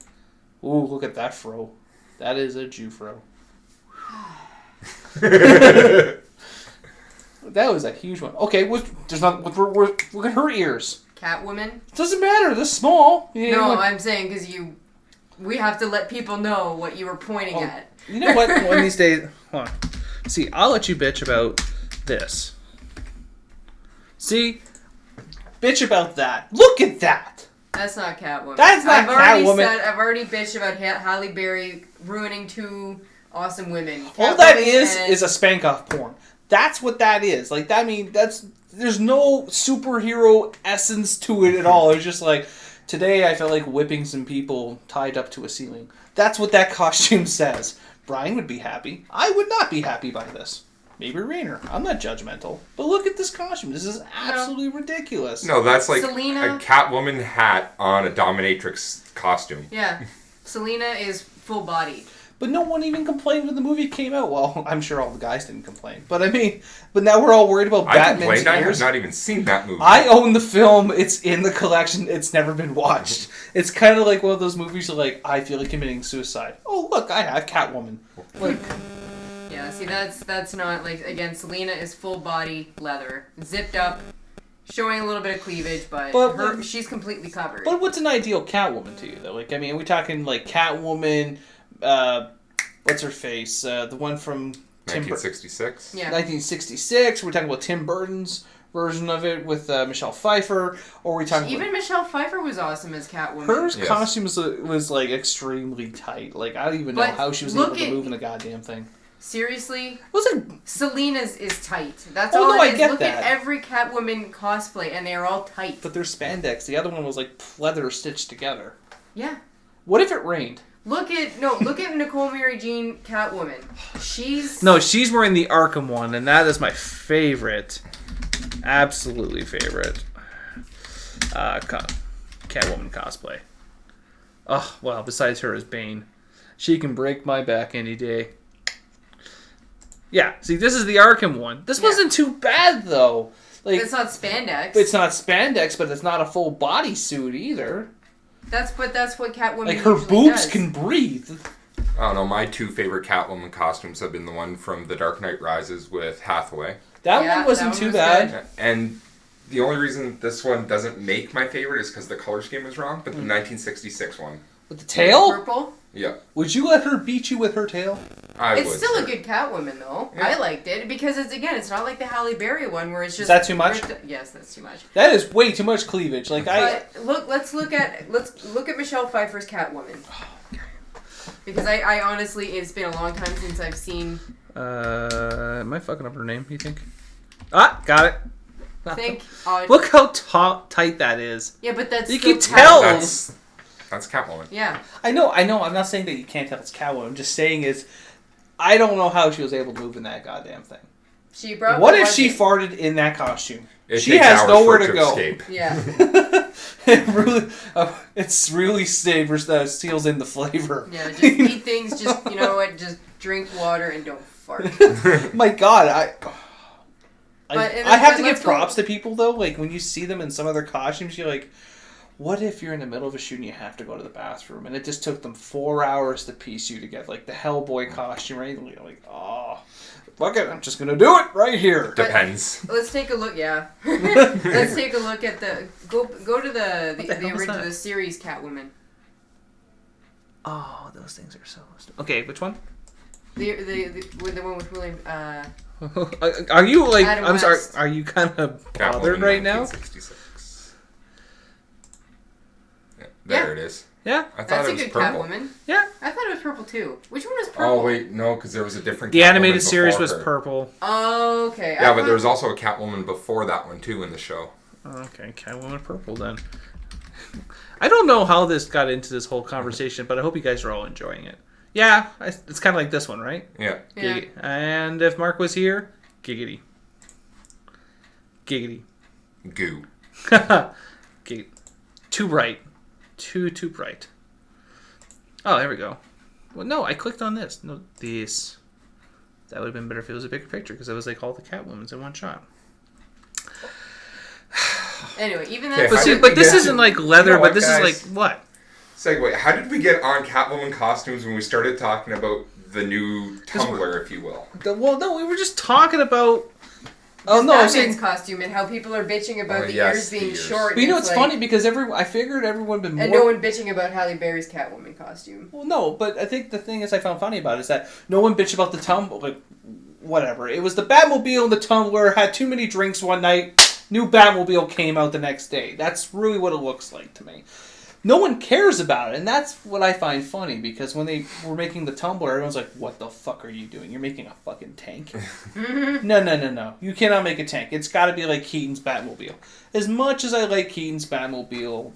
Ooh, look at that fro. That is a Jew fro. That was a huge one. Okay, there's not. Look at her ears. Catwoman? It doesn't matter. They're small. You No, know, I'm saying because we have to let people know what you were pointing at. you know what? One of these days, hold on. See, I'll let you bitch about this. See, bitch about that. Look at that. That's not Catwoman. That's not Catwoman. I've already bitched about Halle Berry ruining two awesome women. All that Catwoman is a spank off porn. That's what that is. Like, I mean, there's no superhero essence to it at all. It's just like, today I felt like whipping some people tied up to a ceiling. That's what that costume says. Brian would be happy. I would not be happy by this. Maybe Rainer. I'm not judgmental. But look at this costume. This is absolutely ridiculous. No, that's like Selena- a Catwoman hat on a dominatrix costume. Yeah. Selena is full bodied. But no one even complained when the movie came out. Well, I'm sure all the guys didn't complain. But I mean, but now we're all worried about I Batman's complained. I have ears. not even seen that movie. I own the film. It's in the collection. It's never been watched. It's kind of like one of those movies where, like, I feel like committing suicide. Oh, look, I have Catwoman. Like, Yeah, see, that's not, like, again, Selena is full body leather, zipped up, showing a little bit of cleavage, but she's completely covered. but what's an ideal Catwoman to you, though? Like, I mean, are we talking, like, Catwoman, what's her face? The one from 1966. Yeah. 1966. We're talking about Tim Burton's version of it with Michelle Pfeiffer, or are we talking Even about... Michelle Pfeiffer was awesome as Catwoman. Her Yes. costume was like extremely tight. Like, I don't even know But how she was look able to at- move in the goddamn thing. Seriously? It was like, Selena's is tight. That's Oh, all no, it I is. get Look that. at every Catwoman cosplay, and they are all tight. but they're spandex. The other one was like pleather stitched together. Yeah. What if it rained? Look at Nicole Mary Jean Catwoman. She's No, she's wearing the Arkham one, and that is my favorite. Absolutely favorite. Catwoman cosplay. Oh, well, besides her is Bane. She can break my back any day. Yeah, see, this is the Arkham one. This wasn't too bad, though. Like, It's not spandex. it's not spandex, but it's not a full bodysuit either. That's what Catwoman Like, her usually boobs does. can breathe. I don't know. My two favorite Catwoman costumes have been the one from The Dark Knight Rises with Hathaway, That Yeah, one wasn't that one too was bad. good. and the only reason this one doesn't make my favorite is because the color scheme is wrong. But the 1966 one, With the tail? Purple. yeah, Would you let her beat you with her tail? I It's would. still sure. a good Catwoman though. Yeah. I liked it because it's not like the Halle Berry one where it's just. that too much? Yes, that's too much. That is way too much cleavage. Like, But let's look at Michelle Pfeiffer's Catwoman. Because I honestly, it's been a long time since I've seen. Am I fucking up her name, you think? Ah, got it. Think. Look how tight that is. Yeah, but that's. You still can tell. That's Catwoman. Yeah. I know. I'm not saying that you can't tell it's Catwoman. I'm just saying is, I don't know how she was able to move in that goddamn thing. She probably. What if she farted in that costume? She has nowhere to go. Escape. Yeah. It's really seals in the flavor. Yeah, just eat things. Just you know what? Just drink water and don't fart. My God, I have to give props to people though. Like when you see them in some of their costumes, you're like, what if you're in the middle of a shoot and you have to go to the bathroom and it just took them 4 hours to piece you together, like the Hellboy costume, right? And you're like, oh, fuck it, I'm just gonna do it right here. Depends. Let's take a look. Yeah. Let's take a look at the go to the original the series Catwoman. Oh, those things are so. Okay, which one? The one with William. Are you like? Adam I'm sorry. West. Are you kind of Catwoman, bothered right now? 1966. Yeah, there it is. Yeah. I thought That's it a was good purple. Catwoman. Yeah. I thought it was purple too. Which one was purple? Oh wait, no, because there was a different. The Catwoman animated series before was her. purple. Oh, okay. Yeah, but there was also a Catwoman before that one too in the show. Okay, Catwoman purple then. I don't know how this got into this whole conversation, but I hope you guys are all enjoying it. Yeah, it's kind of like this one, right? Yeah. Yeah. And if Mark was here, giggity. Giggity. Goo. Okay. Too bright. Too bright. Oh, there we go. Well, no, I clicked on this. No, this. That would have been better if it was a bigger picture, because it was like all the Catwomans in one shot. Anyway, even Okay, that. how did But we this get isn't to- like leather, You know but what, this guys? is like what? Segue. How did we get on Catwoman costumes when we started talking about the new Tumblr, if you will? Well, no, we were just talking about. Oh no, I was Batman's saying. costume and how people are bitching about Oh, the yes, ears the being ears. short. But you know, and it's funny because I figured everyone would be more. And no one bitching about Halle Berry's Catwoman costume. Well, no, but I think the thing I found funny about it is that no one bitched about the Tumblr. Like, whatever. It was the Batmobile and the Tumblr had too many drinks one night. New Batmobile came out the next day. That's really what it looks like to me. No one cares about it, and that's what I find funny, because when they were making the Tumblr, everyone's like, what the fuck are you doing? You're making a fucking tank? No. You cannot make a tank. It's got to be like Keaton's Batmobile. As much as I like Keaton's Batmobile,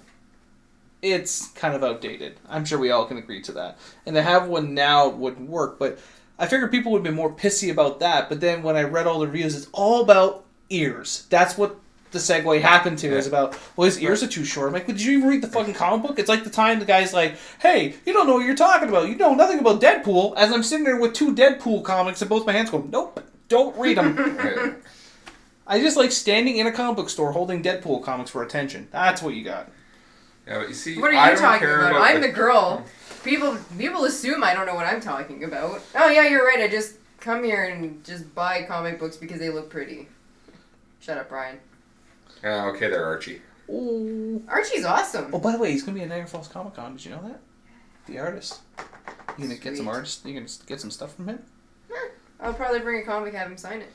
it's kind of outdated. I'm sure we all can agree to that. And to have one now wouldn't work, but I figured people would be more pissy about that, but then when I read all the reviews, it's all about ears. That's what the segue happened to, is about, well, his ears are too short. I'm like, did you even read the fucking comic book? It's like the time the guy's like, hey, you don't know what you're talking about. You know nothing about Deadpool. As I'm sitting there with 2 Deadpool comics in both my hands going, nope, don't read them. I just like standing in a comic book store holding Deadpool comics for attention. That's what you got. Yeah, but you see, What are I you don't talking care about? I'm the girl. People assume I don't know what I'm talking about. Oh yeah, you're right. I just come here and just buy comic books because they look pretty. Shut up, Brian. Okay there, Archie. Oh. Archie's awesome. Oh, by the way, he's gonna be at Niagara Falls Comic Con. Did you know that? The artist. You gonna get some artists? You gonna get some stuff from him? I'll probably bring a comic, have him sign it.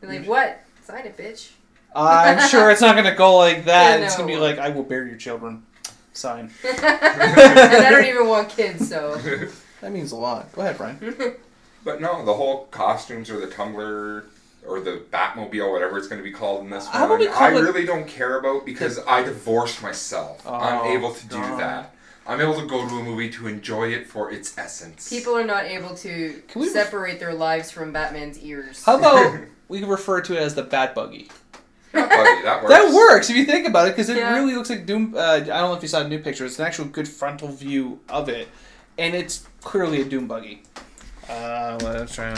Be like, what? Sign it, bitch. I'm sure it's not gonna go like that. Yeah, It's gonna be no. like, I will bury your children. Sign. And I don't even want kids, so. That means a lot. Go ahead, Brian. But no, the whole costumes or the Tumblr or the Batmobile, whatever it's going to be called in this How one, about we call I it- really don't care about, because I divorced myself. I'm able to do God. that. I'm able to go to a movie to enjoy it for its essence. People are not able to we- separate their lives from Batman's ears. How about we refer to it as the Batbuggy? Not buggy, that works. That works if you think about it, because it Yeah. really looks like Doom. I don't know if you saw a new picture. It's an actual good frontal view of it, and it's clearly a Doom buggy. Let's try.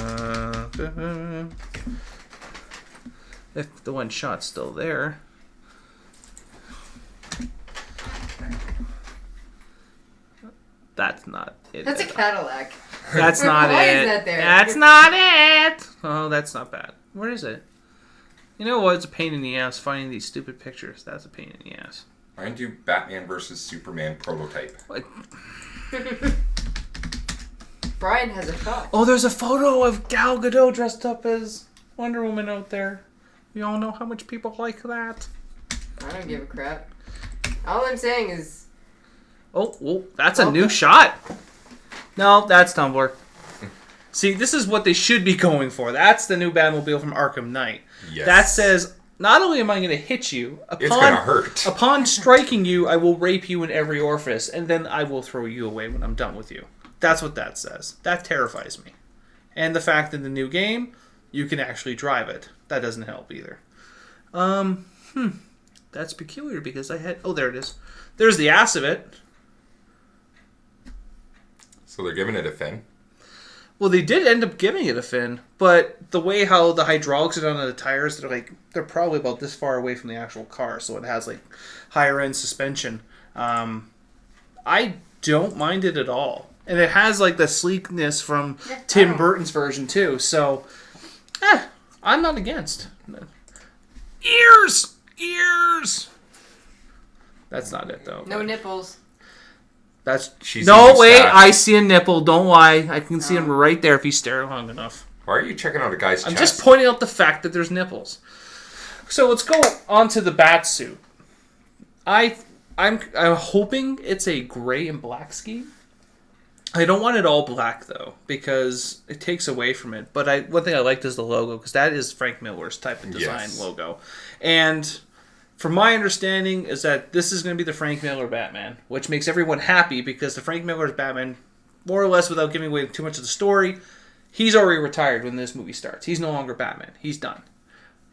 If the one shot's still there. That's not it. That's a Cadillac. That's not Why it. is that there? That's not it. Oh, that's not bad. Where is it? You know what? It's a pain in the ass finding these stupid pictures. That's a pain in the ass. I do Batman versus Superman prototype. What? Brian has a thought. Oh, there's a photo of Gal Gadot dressed up as Wonder Woman out there. We all know how much people like that. I don't give a crap. All I'm saying is, Oh, that's a new shot. No, that's Tumblr. See, this is what they should be going for. That's the new Batmobile from Arkham Knight. Yes. That says, not only am I going to hit you, It's going to hurt. Upon striking you, I will rape you in every orifice, and then I will throw you away when I'm done with you. That's what that says. That terrifies me. And the fact that in the new game, you can actually drive it. That doesn't help either. That's peculiar because I had... Oh, there it is. There's the ass of it. So they're giving it a fin? Well, they did end up giving it a fin, but the way how the hydraulics are done on the tires, they're probably about this far away from the actual car, so it has like higher end suspension. I don't mind it at all, and it has like the sleekness from Tim Burton's version too. So, I'm not against. Ears. That's not it though. No nipples. I see a nipple. Don't lie. I can see him right there if you stare long enough. Why are you checking out a guy's chest? I'm just pointing out the fact that there's nipples. So let's go on to the batsuit. I'm hoping it's a gray and black scheme. I don't want it all black though because it takes away from it. But one thing I liked is the logo because that is Frank Miller's type of design logo, and from my understanding is that this is going to be the Frank Miller Batman, which makes everyone happy because the Frank Miller's Batman, more or less without giving away too much of the story, he's already retired when this movie starts. He's no longer Batman. He's done.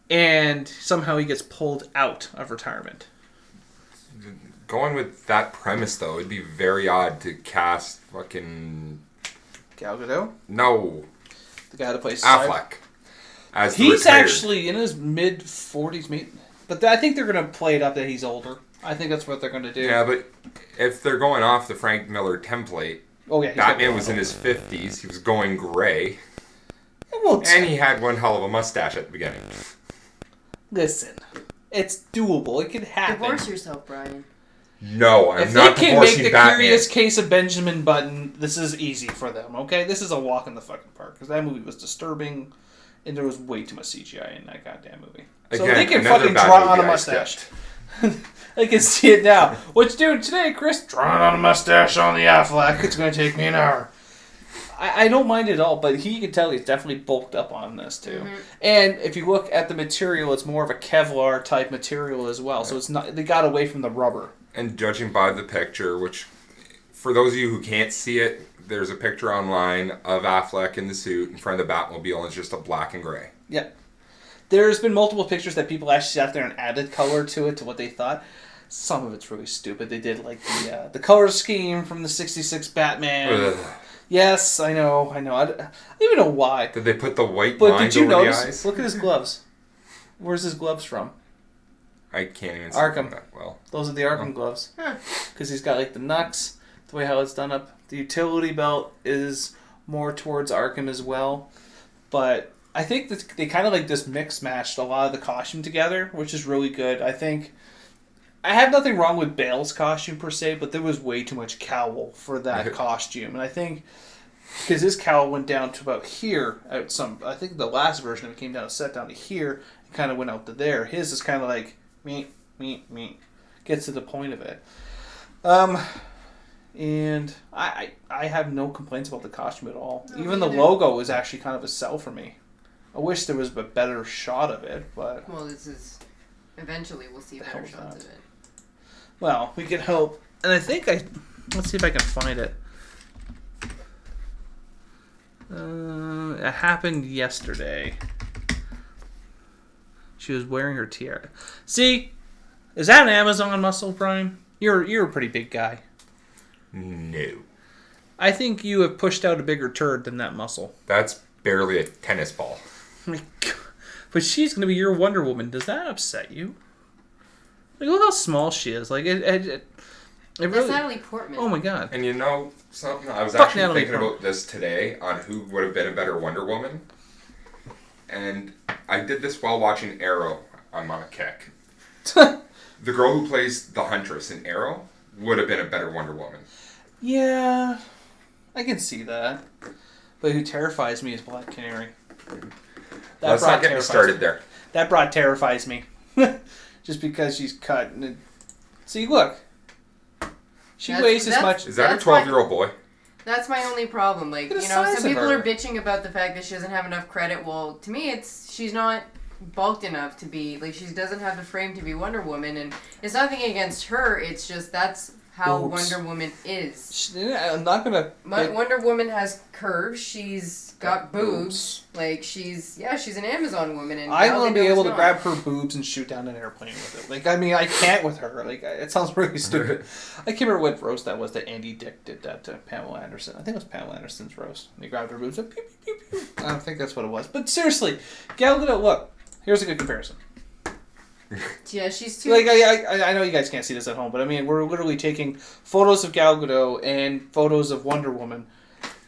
And somehow he gets pulled out of retirement. Going with that premise, though, it'd be very odd to cast fucking... Gal Gadot? No. The guy that plays Affleck. As the He's retired. actually in his mid-40s, but I think they're going to play it up that he's older. I think that's what they're going to do. Yeah, but if they're going off the Frank Miller template, Batman was in his 50s, he was going gray, and he had one hell of a mustache at the beginning. Listen, it's doable. It can happen. Divorce yourself, Brian. No, I'm not divorcing Batman. If they can make the Curious Case of Benjamin Button, this is easy for them, okay? This is a walk in the fucking park, because that movie was disturbing, and there was way too much CGI in that goddamn movie. So Again, they can another fucking bad draw movie on a I mustache. skipped. I can see it now. What you doing today, Chris? Drawing on a mustache on the Affleck. It's going to take me an hour. I don't mind it at all, but you can tell he's definitely bulked up on this too. Mm-hmm. And if you look at the material, it's more of a Kevlar type material as well. So it's not, they got away from the rubber. And judging by the picture, which for those of you who can't see it, there's a picture online of Affleck in the suit in front of the Batmobile, and it's just a black and gray. Yep. There's been multiple pictures that people actually sat there and added color to it, to what they thought. Some of it's really stupid. They did like the color scheme from the '66 Batman. Ugh. Yes, I know. I don't even know why. Did they put the white But lines did you over notice? the eyes? Look at his gloves. Where's his gloves from? I can't even see Arkham. that well. Those are the Arkham gloves. Because he's got like the knucks, the way how it's done up. The utility belt is more towards Arkham as well. But I think that they kind of like just mix-matched a lot of the costume together, which is really good. I think I have nothing wrong with Bale's costume per se, but there was way too much cowl for that costume. And I think because his cowl went down to about here, I think the last version of it came down, set down to here, and kind of went out to there. His is kind of like me, gets to the point of it. And I have no complaints about the costume at all. Even the logo is actually kind of a sell for me. I wish there was a better shot of it, but... Well, this is... Eventually we'll see better shots of it. Well, we can hope. And I think let's see if I can find it. It happened yesterday. She was wearing her tiara. See? Is that an Amazon muscle, Brian? You're a pretty big guy. No. I think you have pushed out a bigger turd than that muscle. That's barely a tennis ball. But she's going to be your Wonder Woman. Does that upset you? Like, look how small she is. Like, it That's really... Natalie Portman. Oh my god. And you know something? I was Fuck actually Natalie thinking Portman. about this today on who would have been a better Wonder Woman. And I did this while watching Arrow on my kick. The girl who plays the Huntress in Arrow would have been a better Wonder Woman. Yeah, I can see that. But who terrifies me is Black Canary. Let's not get me started there. That broad terrifies me. Just because she's cut. See, look. She weighs as much... Is that a 12-year-old boy? That's my only problem. Like, Look at you the know, size some of people her. are bitching about the fact that she doesn't have enough credit. Well, to me, she's not bulked enough to be, like, she doesn't have the frame to be Wonder Woman, and it's nothing against her, it's just that's how Wonder Woman is. I'm not gonna... Wonder Woman has curves, she's got boobs, like, she's an Amazon woman, and I Gal want to be Gadot's able to not. grab her boobs and shoot down an airplane with it. Like, I mean, I can't with her. Like, it sounds really stupid. I can't remember what roast that was that Andy Dick did that to Pamela Anderson. I think it was Pamela Anderson's roast. He grabbed her boobs and pew, pew, pew, pew. I don't think that's what it was. But seriously, Gal Gadot, look, here's a good comparison. Yeah, she's too... Like, I know you guys can't see this at home, but I mean, we're literally taking photos of Gal Gadot and photos of Wonder Woman,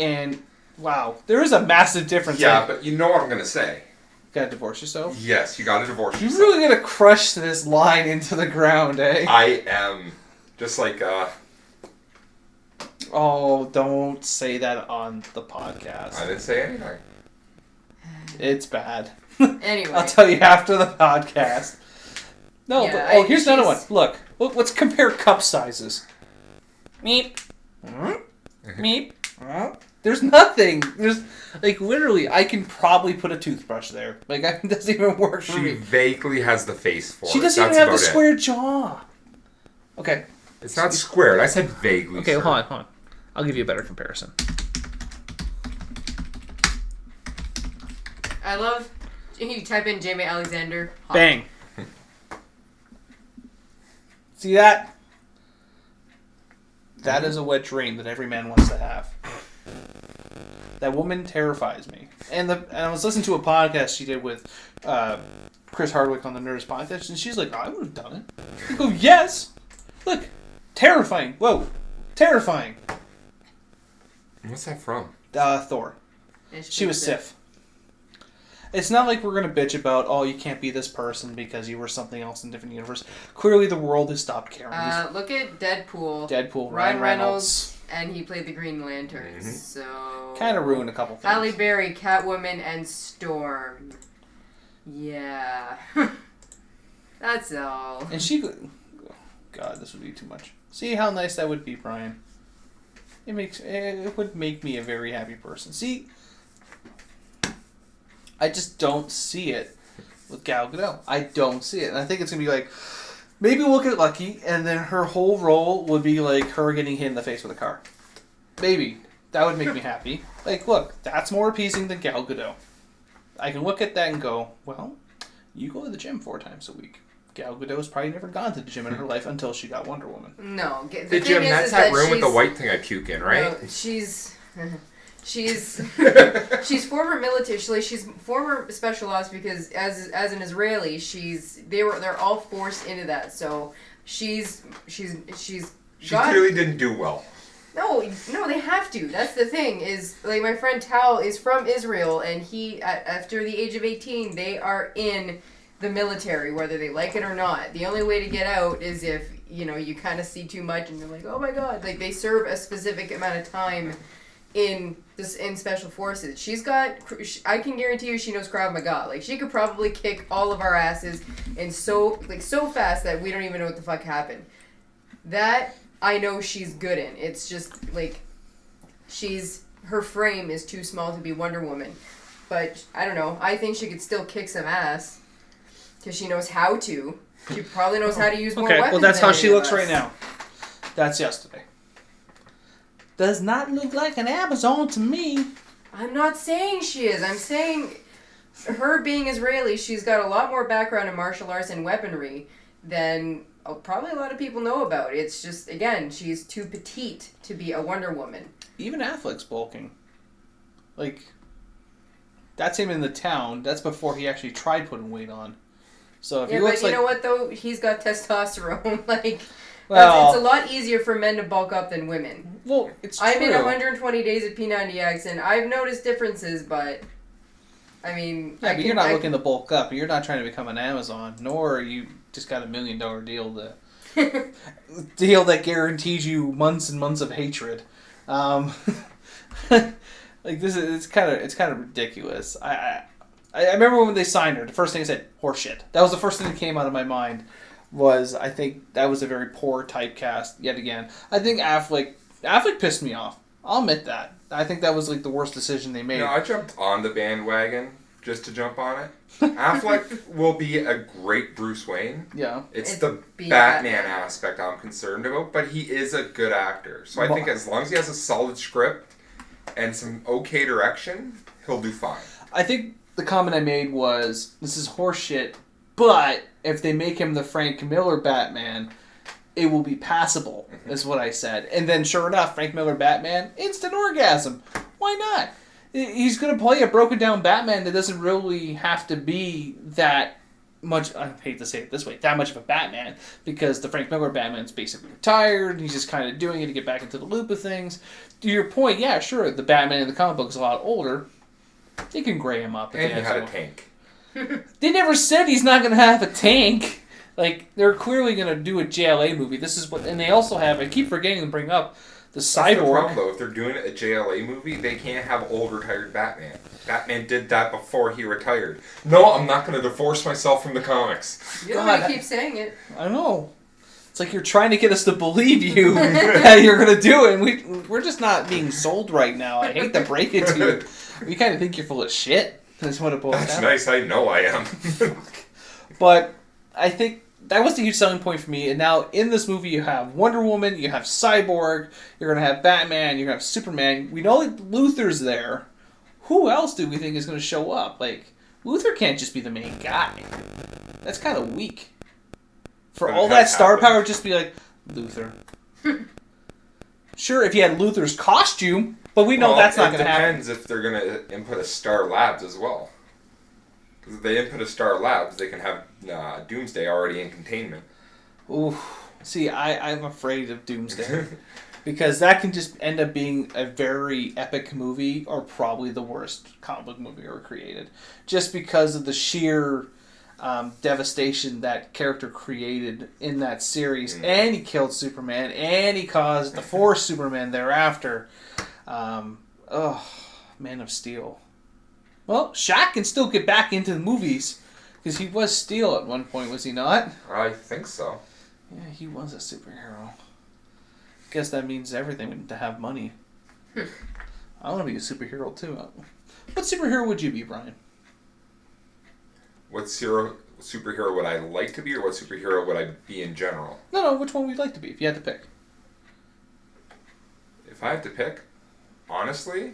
and wow, there is a massive difference. Yeah, but you know what I'm going to say. Gotta divorce yourself? Yes, you got to divorce You're yourself. really gonna crush this line into the ground, eh? I am. Just like, Oh, don't say that on the podcast. I didn't say anything. It's bad. Anyway. I'll tell you after the podcast. No, Yeah, but here's another one. Look, let's compare cup sizes. Meep. Meep. There's nothing. There's, like, literally, I can probably put a toothbrush there. Like, it doesn't even work for She me. vaguely has the face for She it. doesn't That's even have the about it. square jaw. Okay. It's not squared. I said vaguely. Okay, sir. hold on. I'll give you a better comparison. I love... You type in Jamie Alexander. Hot. Bang. See that? That is a wet dream that every man wants to have. That woman terrifies me. And I was listening to a podcast she did with Chris Hardwick on the Nerds podcast, and she's like, I would have done it. I go, yes. Look, terrifying. Whoa, terrifying. What's that from? Thor. She was Sif. It's not like we're going to bitch about, oh, you can't be this person because you were something else in a different universe. Clearly the world has stopped caring. Look at Deadpool. Ryan Reynolds. And he played the Green Lantern, so... Kind of ruined a couple things. Halle Berry, Catwoman, and Storm. Yeah. That's all. And she... Oh, God, this would be too much. See how nice that would be, Brian? It would make me a very happy person. See... I just don't see it with Gal Gadot. I don't see it. And I think it's going to be like, maybe we'll get lucky, and then her whole role would be like her getting hit in the face with a car. Maybe. That would make me happy. Like, look, that's more appeasing than Gal Gadot. I can look at that and go, well, you go to the gym 4 times a week. Gal Gadot's probably never gone to the gym in her life until she got Wonder Woman. No. The gym, that's that room with the white thing I puke in, right? No, she's former military. She's former special ops because as an Israeli, they're all forced into that. So she clearly didn't do well. No, they have to. That's the thing. Is like my friend Tal is from Israel, and he after the age of 18, they are in the military, whether they like it or not. The only way to get out is if you kind of see too much, and you're like, oh my god, like they serve a specific amount of time in special forces. I can guarantee you she knows Krav Maga. Like she could probably kick all of our asses and so fast that we don't even know what the fuck happened. That I know she's good in. It's just like her frame is too small to be Wonder Woman. But I don't know. I think she could still kick some ass because she knows how to. She probably knows how to use more weapons. Okay, well that's than how she any of looks us. right now. That's yesterday. Does not look like an Amazon to me. I'm not saying she is. I'm saying her being Israeli, she's got a lot more background in martial arts and weaponry than probably a lot of people know about. It's just, again, she's too petite to be a Wonder Woman. Even Affleck's bulking. Like, that's him in the town. That's before he actually tried putting weight on. So if he looks but you like... know what, though? He's got testosterone. Well, it's a lot easier for men to bulk up than women. Well, it's true. I'm in 120 days of P90X, and I've noticed differences, but... I mean... Yeah, but you're not looking to bulk up. You're not trying to become an Amazon, nor are you just got $1 million deal deal that guarantees you months and months of hatred. Like it's kind of ridiculous. I remember when they signed her. The first thing I said, horseshit. That was the first thing that came out of my mind. I think that was a very poor typecast yet again. I think Affleck pissed me off. I'll admit that. I think that was like the worst decision they made. No, I jumped on the bandwagon just to jump on it. Affleck will be a great Bruce Wayne. Yeah. It's the Batman aspect I'm concerned about, but he is a good actor. So I think as long as he has a solid script and some okay direction, he'll do fine. I think the comment I made was, this is horseshit, but if they make him the Frank Miller Batman, it will be passable, is what I said. And then sure enough, Frank Miller Batman, instant orgasm. Why not? He's going to play a broken down Batman that doesn't really have to be that much, I hate to say it this way, that much of a Batman, because the Frank Miller Batman's basically retired, he's just kind of doing it to get back into the loop of things. To your point, yeah, sure, the Batman in the comic book is a lot older. They can gray him up. And he had a tank. They never said he's not going to have a tank. Like, they're clearly going to do a JLA movie. This is what, and they also have, I keep forgetting to bring up, the Cyborg. That's the problem, though. If they're doing a JLA movie, they can't have old retired Batman. Batman did that before he retired. No, I'm not going to divorce myself from the comics. You don't want to keep saying it. I know. It's like you're trying to get us to believe you that you're going to do it, and we're just not being sold right now. I hate to break it to you. We kind of think you're full of shit. That's what it boils down. That's nice. I know I am. But I think that was the huge selling point for me. And now in this movie, you have Wonder Woman, you have Cyborg, you're going to have Batman, you're going to have Superman. We know that Luthor's there. Who else do we think is going to show up? Like, Luthor can't just be the main guy. That's kind of weak. For all that star power, just be like, Luthor. Sure, if you had Luthor's costume, but we know that's not going to happen. It depends if they're going to input a Star Labs as well. Because if they input a Star Labs, they can have Doomsday already in containment. Ooh, see, I'm afraid of Doomsday. Because that can just end up being a very epic movie, or probably the worst comic book movie ever created. Just because of the sheer devastation that character created in that series. And he killed Superman, and he caused the Force Superman thereafter. Man of Steel. Well, Shaq can still get back into the movies, because he was Steel at one point, was he not? I think so. Yeah, he was a superhero. Guess that means everything to have money. I want to be a superhero too. What superhero would you be, Brian? What superhero would I like to be, or what superhero would I be in general? No, which one would you like to be, if you had to pick? If I had to pick, honestly,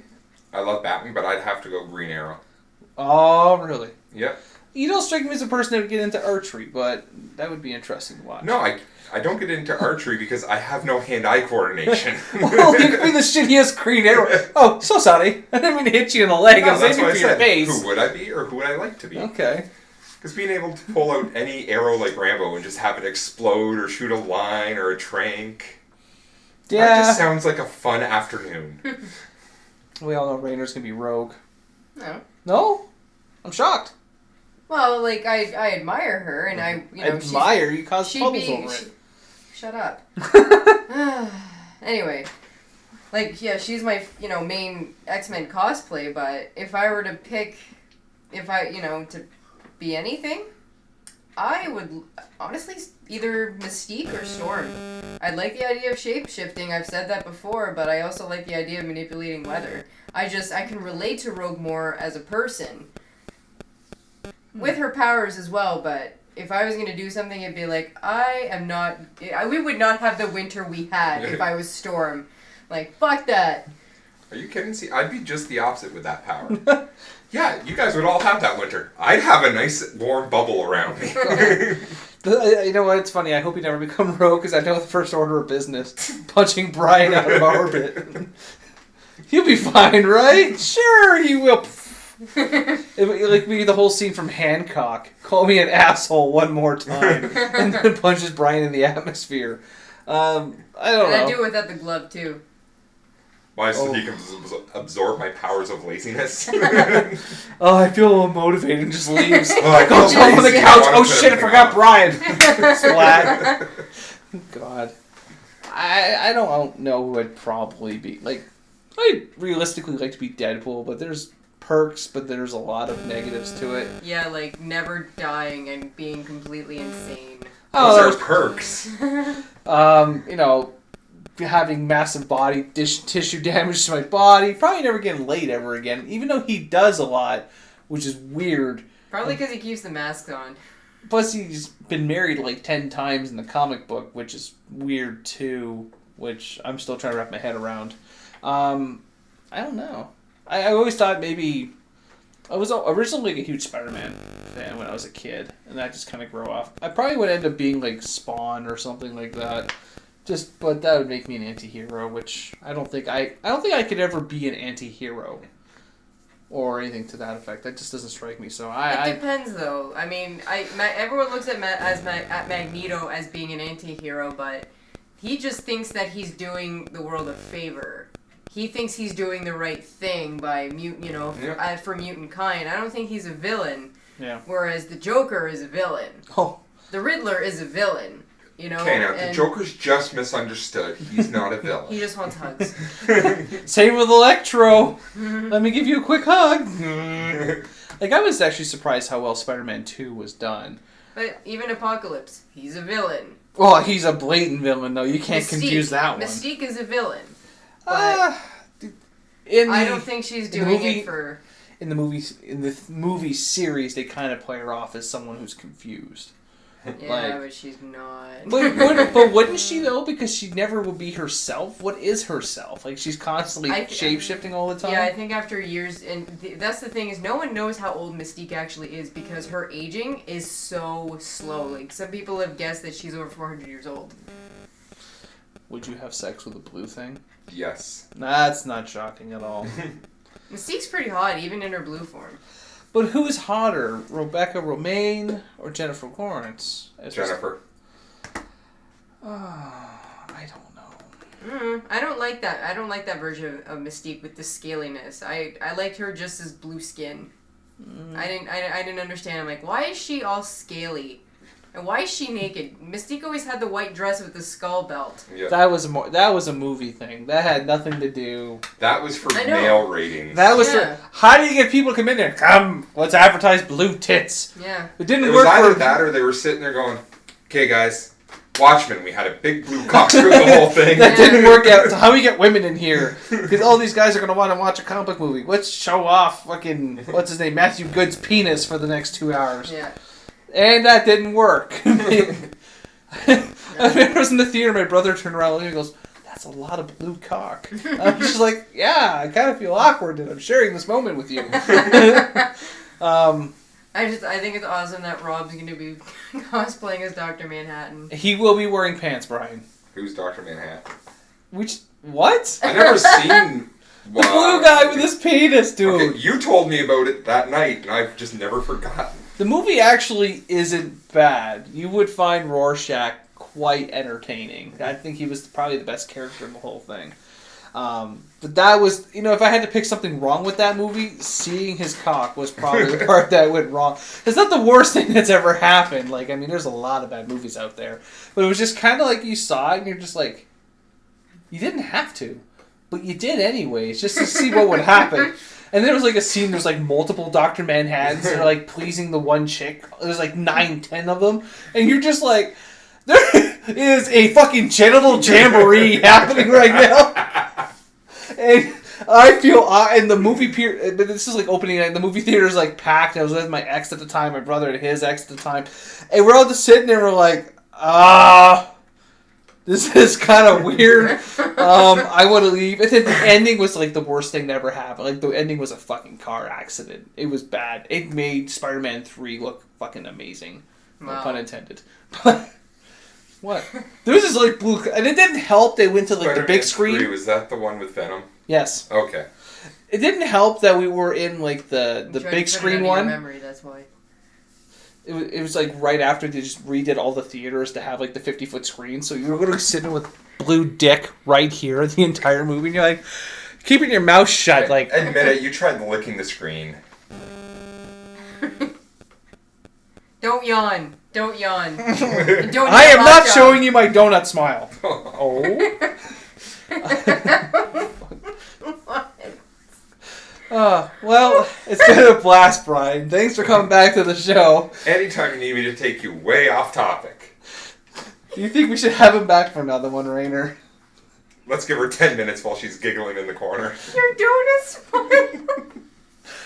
I love Batman, but I'd have to go Green Arrow. Oh, really? Yep. You don't strike me as a person that would get into archery, but that would be interesting to watch. No, I don't get into archery because I have no hand-eye coordination. Well, you could be the shittiest Green Arrow. Oh, so sorry. I didn't mean to hit you in the leg. I was aiming for your face. Who would I be, or who would I like to be? Okay. Because being able to pull out any arrow like Rambo and just have it explode or shoot a line or a trank. Yeah. That just sounds like a fun afternoon. We all know Rainer's going to be rogue. No. No? I'm shocked. Well, like, I admire her, and I, you know... Admire? You caused bubbles over it. Shut up. Anyway. Like, yeah, she's my, main X-Men cosplay, but if I were to pick, to be anything, I would, honestly, either Mystique or Storm. I like the idea of shape-shifting, I've said that before, but I also like the idea of manipulating weather. I can relate to Rogue more as a person. With her powers as well, but if I was going to do something, it'd be like, we would not have the winter we had if I was Storm. Like, fuck that. Are you kidding? See, I'd be just the opposite with that power. Yeah, you guys would all have that winter. I'd have a nice warm bubble around me. You know what? It's funny. I hope you never become rogue, because I know the first order of business. Punching Brian out of orbit. You'll be fine, right? Sure, you will. It would like be the whole scene from Hancock. Call me an asshole one more time. And then punches Brian in the atmosphere. I don't know. And I do it without the glove, too. Why, so he can absorb my powers of laziness? Oh, I feel a little motivated and just leaves. I Goes home on the couch. Oh shit, I forgot Brian. Splat. God. I don't know who I'd probably be. Like, I'd realistically like to be Deadpool, but there's perks, but there's a lot of negatives to it. Yeah, like never dying and being completely insane. Those are perks. having massive body tissue damage to my body. Probably never getting laid ever again, even though he does a lot, which is weird. Probably because he keeps the masks on. Plus, he's been married like 10 times in the comic book, which is weird too, which I'm still trying to wrap my head around. I don't know. I always thought maybe... I was originally like a huge Spider-Man fan when I was a kid, and that just kind of grew off. I probably would end up being like Spawn or something like that. But that would make me an anti-hero, which I don't think I could ever be an anti-hero or anything to that effect. That just doesn't strike me. So it depends, though. I mean, everyone looks at Magneto as being an anti-hero, but he just thinks that he's doing the world a favor. He thinks he's doing the right thing by for mutant kind. I don't think he's a villain. Yeah. Whereas the Joker is a villain. Oh. The Riddler is a villain. You know. Okay, now the Joker's just misunderstood. He's not a villain. He just wants hugs. Same with Electro. Let me give you a quick hug. Like, I was actually surprised how well Spider-Man 2 was done. But even Apocalypse, he's a villain. Well, he's a blatant villain, though. You can't confuse that one. Mystique is a villain. But I don't think she's doing it for... In the movie series, they kind of play her off as someone who's confused. Yeah, but she's not. But wouldn't she, though? Because she never will be herself. What is herself? Like, she's constantly shape-shifting all the time? Yeah, I think after years... And that's the thing, is no one knows how old Mystique actually is because her aging is so slow. Like, some people have guessed that she's over 400 years old. Would you have sex with a blue thing? Yes. That's not shocking at all. Mystique's pretty hot, even in her blue form. But who's hotter, Rebecca Romijn or Jennifer Lawrence? Jennifer. I don't know. I don't like that. I don't like that version of Mystique with the scaliness. I liked her just as blue skin. I didn't understand. I'm like, why is she all scaly? And why is she naked? Mystique always had the white dress with the skull belt. Yeah. That was a movie thing. That had nothing to do. That was for male ratings. That was for how do you get people to come in there? Come, let's advertise blue tits. Yeah. It didn't It work. was either that or they were sitting there going, "Okay, guys, Watchmen. We had a big blue cock through the whole thing. That didn't work out. So how do we get women in here? Because all these guys are gonna want to watch a comic book movie. Let's show off fucking what's his name, Matthew Good's penis for the next 2 hours. Yeah. And that didn't work. I remember I was in the theater, my brother turned around and he goes, "That's a lot of blue cock." I'm just like, yeah, I kind of feel awkward that I'm sharing this moment with you. I think it's awesome that Rob's going to be cosplaying as Dr. Manhattan. He will be wearing pants, Brian. Who's Dr. Manhattan? What? I never seen... The blue guy with his penis, dude. Okay, you told me about it that night, and I've just never forgotten. The movie actually isn't bad. You would find Rorschach quite entertaining. I think he was probably the best character in the whole thing. But that was, if I had to pick something wrong with that movie, seeing his cock was probably the part that went wrong. It's not the worst thing that's ever happened. Like, I mean, there's a lot of bad movies out there. But it was just kind of like you saw it and you're just like, you didn't have to. But you did anyways, just to see what would happen. And there was like a scene, there's like multiple Dr. Manhattans that are like pleasing the one chick. There's like 9-10 of them. And you're just like, there is a fucking genital jamboree happening right now. And I feel, in the movie, but this is like opening night, the movie theater is like packed. I was with my ex at the time, my brother and his ex at the time. And we're all just sitting there, we're like, this is kind of weird. I want to leave. And then the ending was like the worst thing that ever happened. Like the ending was a fucking car accident. It was bad. It made Spider-Man 3 look fucking amazing. Wow. No pun intended. What? There was this like blue, and it didn't help. They went to like the big screen. 3, was that the one with Venom? Yes. Okay. It didn't help that we were in like the big screen one. Memory, that's why. It was like right after they just redid all the theaters to have like the 50-foot screen, so you were literally sitting with blue dick right here the entire movie, and you're like keeping your mouth shut. Like, admit it, you tried licking the screen. Don't yawn. Don't yawn. Don't I am not showing you my donut smile. Oh. Well, it's been a blast, Brian. Thanks for coming back to the show. Anytime you need me to take you way off topic. Do you think we should have him back for another one, Rainer? Let's give her 10 minutes while she's giggling in the corner. Your donut smile.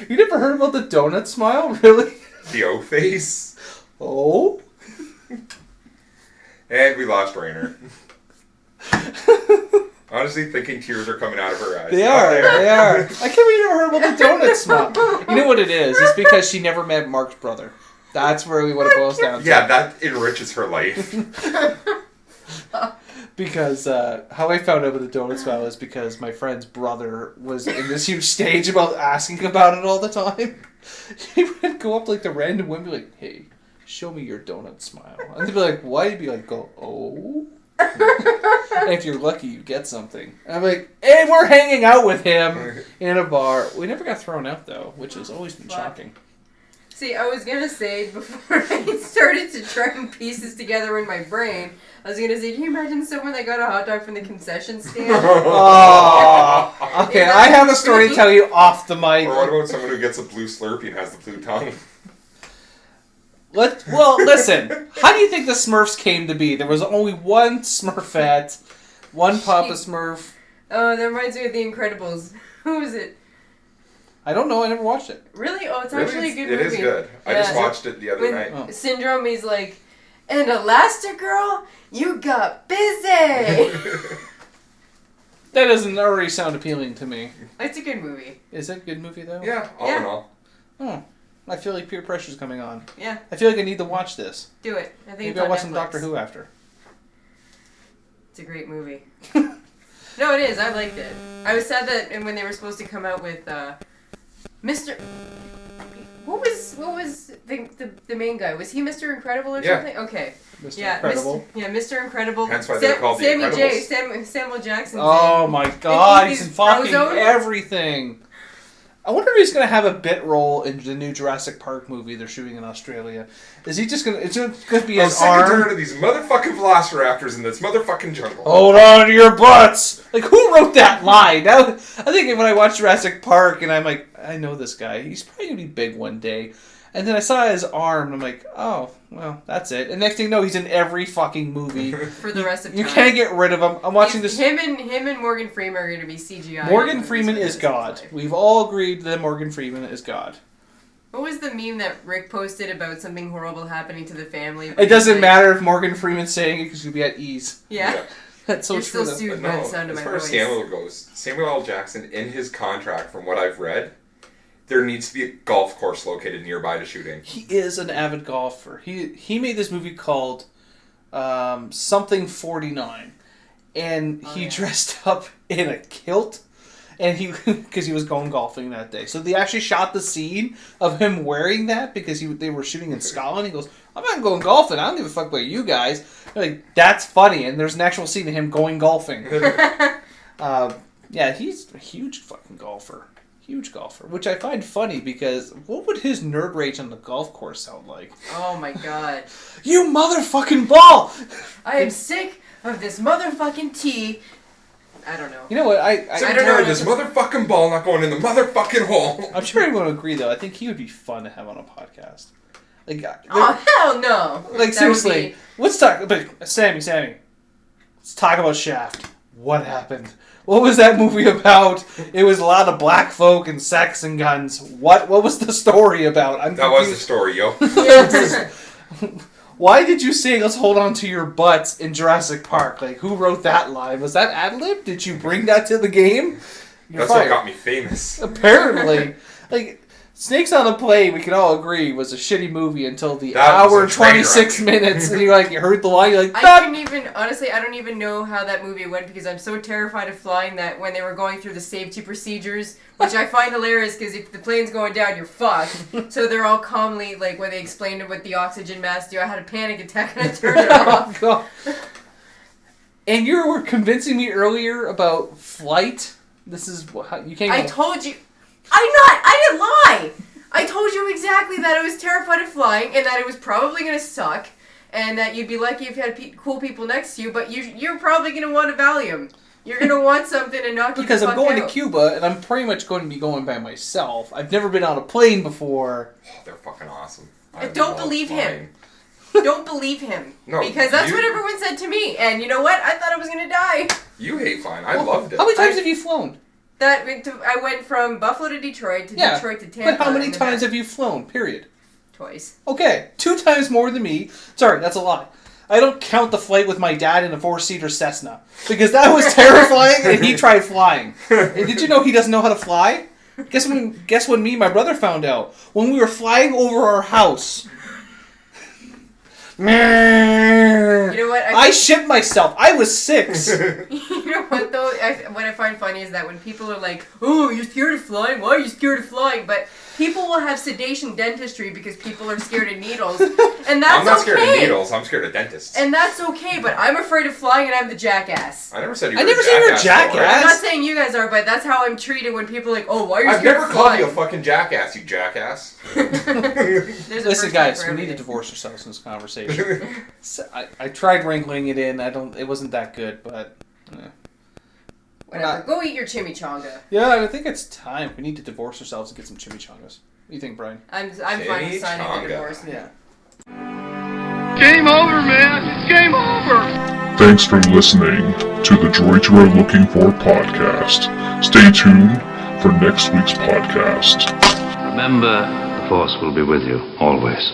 You never heard about the donut smile? Really? The O face. Oh? And we lost Rainer. Honestly, thinking tears are coming out of her eyes. They are. I can't believe you never heard about the donut smile. You know what it is? It's because she never met Mark's brother. That's really what it boils down to. Yeah, that enriches her life. Because how I found out about the donut smile is because my friend's brother was in this huge stage about asking about it all the time. He would go up like the random women, be like, "Hey, show me your donut smile," and they'd be like, "Why?" He'd be like, "Go, oh." And if you're lucky, you get something. And I'm like, "Hey, we're hanging out with him in a bar." We never got thrown out though, which has always been shocking. See, I was gonna say before I started to try and piece this together in my brain, I was gonna say, can you imagine someone that got a hot dog from the concession stand? Oh, okay. I have a story to tell you off the mic. Or what about someone who gets a blue Slurpee and has the blue tongue? Well, listen. How do you think the Smurfs came to be? There was only one Smurfette, one Papa Smurf. Oh, that reminds me of The Incredibles. Who was it? I don't know. I never watched it. Really? Oh, it's actually a good movie. It is good. I just watched it the other night. Oh. Syndrome, he's like, and Elastigirl, you got busy. That doesn't already sound appealing to me. It's a good movie. Is it a good movie, though? Yeah, all in all. Oh, I feel like peer pressure's coming on. Yeah. I feel like I need to watch this. Do it. I think Maybe it's I'll on watch Netflix. some Doctor Who after. It's a great movie. No, it is. I liked it. I was sad that when they were supposed to come out with Mr. What was the main guy? Was he Mr. Incredible or something? Okay. Mr. Yeah, Incredible. Mr. Incredible. That's why they're called the Sammy J. Incredibles. Samuel Jackson. Oh my God, he's in fucking Frozone? everything. I wonder if he's gonna have a bit role in the new Jurassic Park movie they're shooting in Australia. Is he just gonna? It's gonna be I'm his sick and arm. tired of these motherfucking velociraptors in this motherfucking jungle. Hold on to your butts! Like, who wrote that line? Now, I think when I watched Jurassic Park, and I'm like, I know this guy. He's probably going to be big one day. And then I saw his arm, and I'm like, oh, well, that's it. And next thing you know, he's in every fucking movie. For the rest of time. You can't get rid of him. I'm watching this. Him and Morgan Freeman are going to be CGI. Morgan Freeman is God. We've all agreed that Morgan Freeman is God. What was the meme that Rick posted about something horrible happening to the family? It doesn't matter if Morgan Freeman's saying it because you'll be at ease. Yeah. That's so You're true. still sued by the sound of as my far as voice. Samuel goes, Samuel L. Jackson, in his contract, from what I've read, there needs to be a golf course located nearby to shoot in. He is an avid golfer. He made this movie called Something 49, and he dressed up in a kilt, and because he was going golfing that day. So they actually shot the scene of him wearing that because they were shooting in Scotland. He goes, "I'm not going golfing. I don't give a fuck about you guys." They're like, that's funny, and there's an actual scene of him going golfing. Yeah, he's a huge fucking golfer. Huge golfer, which I find funny because what would his nerd rage on the golf course sound like? Oh my God. You motherfucking ball! I am sick of this motherfucking tee. I don't know. You know what? I'm I don't know tired of what this to- motherfucking ball not going in the motherfucking hole. I'm sure everyone will agree though. I think he would be fun to have on a podcast. Like, Oh hell no! like That seriously, would let's talk. But Sammy, let's talk about Shaft. What happened? What was that movie about? It was a lot of black folk and sex and guns. What was the story about? That was the story, yo. Why did you say "let's hold on to your butts" in Jurassic Park? Like, who wrote that line? Was that ad-lib? Did you bring that to the game? That's what got me famous. Apparently. Like, Snakes on a Plane, we can all agree, was a shitty movie until the That was hour a and train 26 wreck. minutes, and you heard the line, you're like, I couldn't even, honestly, I don't even know how that movie went because I'm so terrified of flying that when they were going through the safety procedures, which I find hilarious because if the plane's going down, you're fucked. So they're all calmly, like, when they explained what the oxygen masks do, I had a panic attack and I turned it oh, off. God. And you were convincing me earlier about flight. This is how you can't. I told you, I didn't lie! I told you exactly that I was terrified of flying and that it was probably going to suck and that you'd be lucky if you had cool people next to you, but you're probably going to want a Valium. You're going to want something to knock you because the I'm fuck going out. to Cuba, and I'm pretty much going to be going by myself. I've never been on a plane before. Oh, they're fucking awesome. I don't believe him. Don't believe him. No, because that's what everyone said to me. And you know what? I thought I was going to die. You hate flying. I loved it. How many times have you flown? I went from Buffalo to Detroit Detroit to Tampa. But how many times have you flown, period? Twice. Okay, 2 times more than me. Sorry, that's a lie. I don't count the flight with my dad in a 4-seater Cessna. Because that was terrifying and he tried flying. And did you know he doesn't know how to fly? Guess when me and my brother found out? When we were flying over our house. You know what? I shit myself. I was 6. You know what though? What I find funny is that when people are like, "Oh, you're scared of flying? Why are you scared of flying?" But people will have sedation dentistry because people are scared of needles, and that's okay. I'm not scared of needles. I'm scared of dentists. And that's okay. But I'm afraid of flying, and I'm the jackass. I never said you I were never a said you were a jackass. jackass. I'm not saying you guys are, but that's how I'm treated when people are like, "Oh, why are you I've scared never of called flying?" you a fucking jackass, you jackass. Listen, guys, we need to divorce ourselves in this conversation. So, I tried wrangling it in. It wasn't that good, but. Whatever. Go eat your chimichanga. Yeah, I think it's time. We need to divorce ourselves and get some chimichangas. What do you think, Brian? I'm fine with signing the divorce. Yeah. Game over, man. It's game over. Thanks for listening to the Droids You Are Looking For podcast. Stay tuned for next week's podcast. Remember, the Force will be with you always.